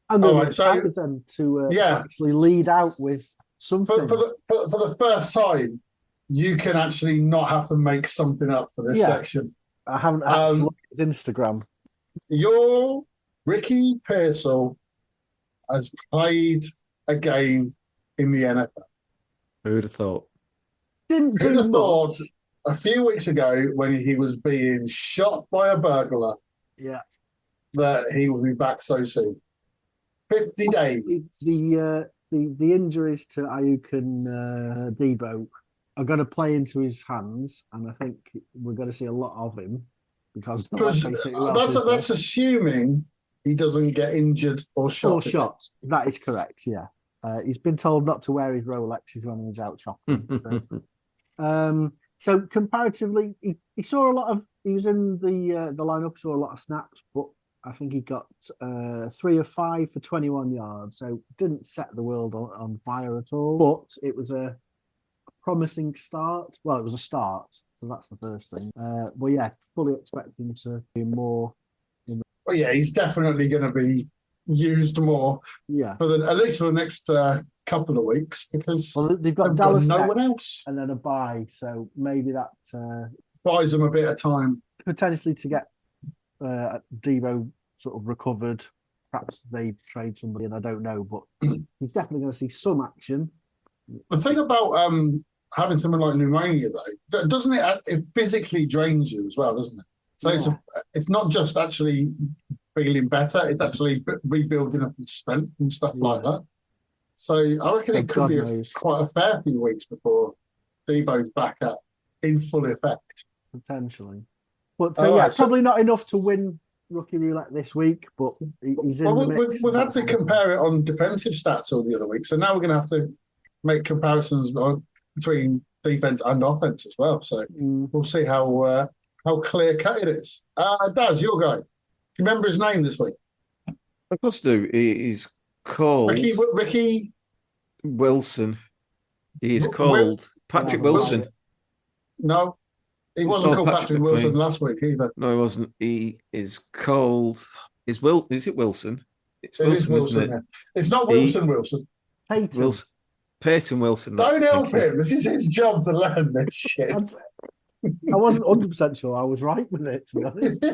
Speaker 5: I'm going to
Speaker 1: All
Speaker 5: be
Speaker 1: right, so-
Speaker 5: excited then to
Speaker 1: Yeah.
Speaker 5: actually lead out with something.
Speaker 1: For the first time, you can actually not have to make something up for this
Speaker 5: Yeah.
Speaker 1: section.
Speaker 5: I haven't had to look at his Instagram.
Speaker 1: Your Ricky Pearsall has played a game in the NFL.
Speaker 2: Who'd have thought?
Speaker 5: Didn't do
Speaker 1: Who'd have
Speaker 5: much.
Speaker 1: thought a few weeks ago when he was being shot by a burglar
Speaker 5: Yeah.
Speaker 1: that he would be back so soon? 50 days.
Speaker 5: The injuries to Ayuk and Debo are going to play into his hands, and I think we're going to see a lot of him because let's face it, who else is
Speaker 1: That's
Speaker 5: there?
Speaker 1: assuming he doesn't get injured or shot.
Speaker 5: Or
Speaker 1: again.
Speaker 5: shot. That is correct. Yeah, he's been told not to wear his Rolexes when he's out shopping. So comparatively, he saw a lot of. He was in the lineup, saw a lot of snaps, but I think he got 3 of 5 for 21 yards. So didn't set the world on fire at all, but it was a promising start. Well, it was a start, so that's the first thing. Well, yeah, fully expecting to do more.
Speaker 1: Well, yeah, he's definitely going to be used more
Speaker 5: Yeah.
Speaker 1: for at least for the next couple of weeks because
Speaker 5: Well, they've got
Speaker 1: they've got
Speaker 5: Dallas
Speaker 1: no
Speaker 5: next
Speaker 1: one else.
Speaker 5: and then a bye, so maybe that
Speaker 1: Buys them a bit of time.
Speaker 5: potentially to get Debo sort of recovered. Perhaps they trade somebody, and I don't know, but he's definitely going to see some action.
Speaker 1: The thing about having something like pneumonia, though, doesn't it physically drains you as well, doesn't it? So it's not just actually feeling better; it's actually rebuilding up your strength and stuff like that. So I reckon
Speaker 5: So
Speaker 1: it could
Speaker 5: God
Speaker 1: be
Speaker 5: knows.
Speaker 1: quite a fair few weeks before Debo's back up in full effect.
Speaker 5: Potentially. But
Speaker 1: All
Speaker 5: yeah,
Speaker 1: right, so-
Speaker 5: probably not enough to win rookie roulette this week, but he's in
Speaker 1: Well,
Speaker 5: the mix.
Speaker 1: we've had to compare it on defensive stats all the other week, so now we're going to have to make comparisons between defense and offense as well. So we'll see how clear cut it is. Daz, your guy. Do you remember his name this week?
Speaker 2: Of course, do. He's called
Speaker 1: Ricky
Speaker 2: Wilson. He is
Speaker 1: Will-
Speaker 2: called Patrick
Speaker 5: Will-
Speaker 2: Wilson.
Speaker 1: No. He wasn't called Patrick Wilson last week either.
Speaker 2: No, he wasn't. He is called. Is it Wilson?
Speaker 1: It is Wilson. Isn't it? It's not Wilson.
Speaker 5: Peyton.
Speaker 2: Peyton Wilson.
Speaker 1: Don't help him. This is his job to learn this shit.
Speaker 5: I wasn't 100% sure I was right with it, to be honest.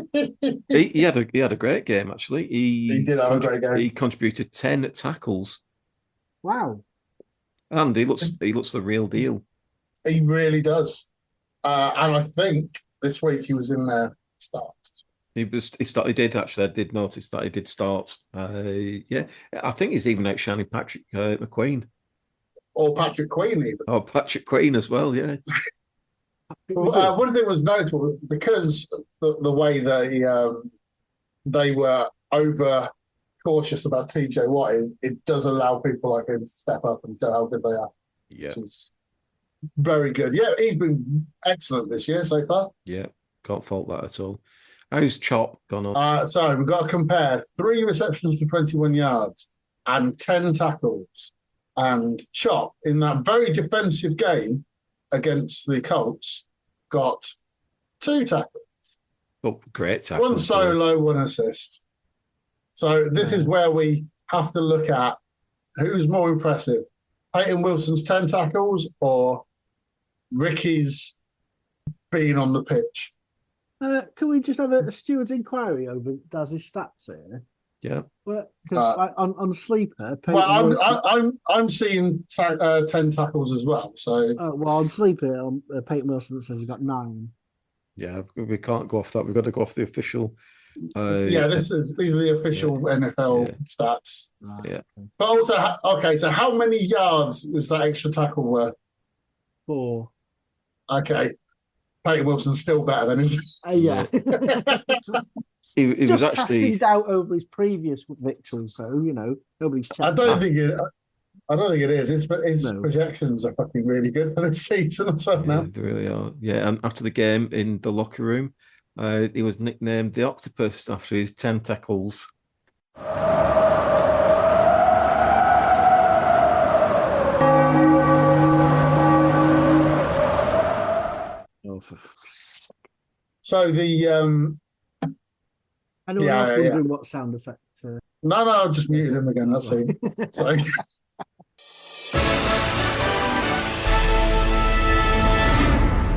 Speaker 2: he had a great game, actually.
Speaker 1: He did have a great game.
Speaker 2: He contributed 10 tackles.
Speaker 5: Wow.
Speaker 2: And he looks the real deal.
Speaker 1: He really does. And I think this week he was in there start.
Speaker 2: He did actually. I did notice that he did start. Yeah, I think he's even outshining Patrick McQueen.
Speaker 1: Or Patrick Queen, even.
Speaker 2: Oh, Patrick Queen as well, yeah.
Speaker 1: One thing was notable because the way they were over cautious about TJ Watt is it does allow people like him to step up and show how good they are.
Speaker 2: Yeah.
Speaker 1: Which is very good. Yeah, he's been excellent this year so far.
Speaker 2: Yeah, can't fault that at all. How's Chop gone up?
Speaker 1: So we've got to compare 3 receptions for 21 yards and 10 tackles. And Chop, in that very defensive game against the Colts, got 2 tackles.
Speaker 2: Oh, great tackles.
Speaker 1: 1 solo, 1 assist. So this is where we have to look at who's more impressive. Peyton Wilson's 10 tackles or Ricky's being on the pitch?
Speaker 5: Can we just have a steward's inquiry over Daz's stats here?
Speaker 2: Yeah.
Speaker 5: Because on Sleeper,
Speaker 1: I'm seeing 10 tackles as well. So
Speaker 5: on Sleeper, Peyton Wilson says he's got 9.
Speaker 2: Yeah, we can't go off that. We've got to go off the official.
Speaker 1: These are the official NFL stats.
Speaker 2: Yeah.
Speaker 1: But also, okay, so how many yards was that extra tackle worth?
Speaker 5: 4.
Speaker 1: Okay. Peyton Wilson's still better than his.
Speaker 5: Yeah.
Speaker 2: He was actually
Speaker 5: casting doubt over his previous victories, though. Nobody's checked.
Speaker 1: I don't think it is. Its projections are fucking really good for this season as well now.
Speaker 2: They really are. Yeah, and after the game in the locker room, he was nicknamed the Octopus after his 10 tackles.
Speaker 1: So
Speaker 5: anyone else wondering what sound effect?
Speaker 1: No, I just muted him again. That's it. So.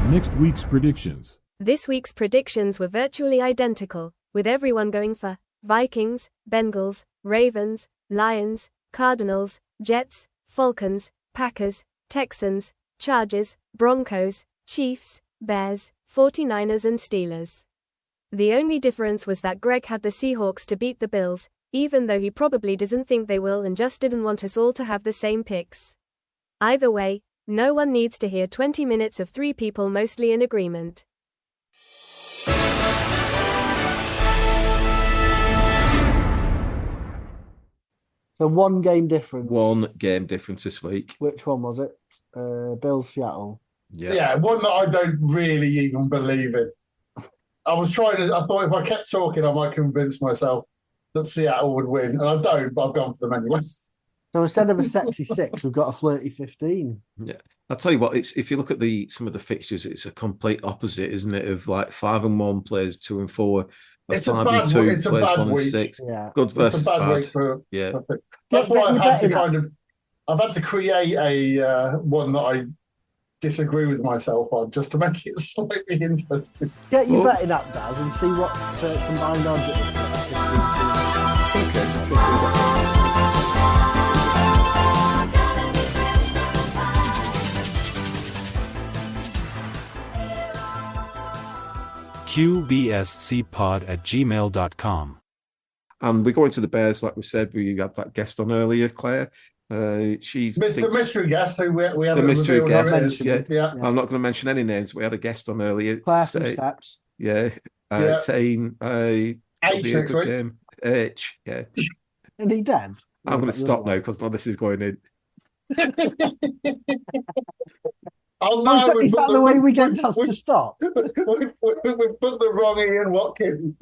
Speaker 4: Next week's predictions.
Speaker 6: This week's predictions were virtually identical, with everyone going for Vikings, Bengals, Ravens, Lions, Cardinals, Jets, Falcons, Packers, Texans, Chargers, Broncos, Chiefs, Bears, 49ers and Steelers. The only difference was that Greg had the Seahawks to beat the Bills, even though he probably doesn't think they will and just didn't want us all to have the same picks. Either way, no one needs to hear 20 minutes of 3 people mostly in agreement.
Speaker 5: So 1 game difference.
Speaker 2: 1 game difference this week.
Speaker 5: Which one was it? Bills, Seattle.
Speaker 1: Yeah, one that I don't really even believe in. I thought if I kept talking, I might convince myself that Seattle would win. And I don't, but I've gone for them anyway.
Speaker 5: So instead of a sexy 6, we've got a flirty 15.
Speaker 2: Yeah. I'll tell you what, if you look at some of the fixtures, it's a complete opposite, isn't it? Of like 5-1 plays 2 and 4.
Speaker 1: It's a bad week. It's a bad week.
Speaker 2: 6.
Speaker 5: Yeah.
Speaker 2: Good versus
Speaker 1: it's a bad week for.
Speaker 2: Yeah.
Speaker 1: That's why I've had to create a one that I disagree with myself on just to make it slightly interesting.
Speaker 5: Get your betting app, Daz, and see what combined odds it is.
Speaker 7: QBSCpod@gmail.com.
Speaker 2: And we go into the Bears, like we said, we had that guest on earlier, Claire. She's
Speaker 1: Mr. Mystery guest, who we haven't
Speaker 2: the mystery guest.
Speaker 1: Yeah.
Speaker 2: I'm not going to mention any names. We had a guest on earlier.
Speaker 5: Claire from Steps.
Speaker 2: Saying
Speaker 1: H next week.
Speaker 2: Game. H, yeah.
Speaker 5: And he dead.
Speaker 2: I'm going to stop now because this is going in.
Speaker 5: Is that the way we get us to stop?
Speaker 1: We put the wrong Ian Watkins.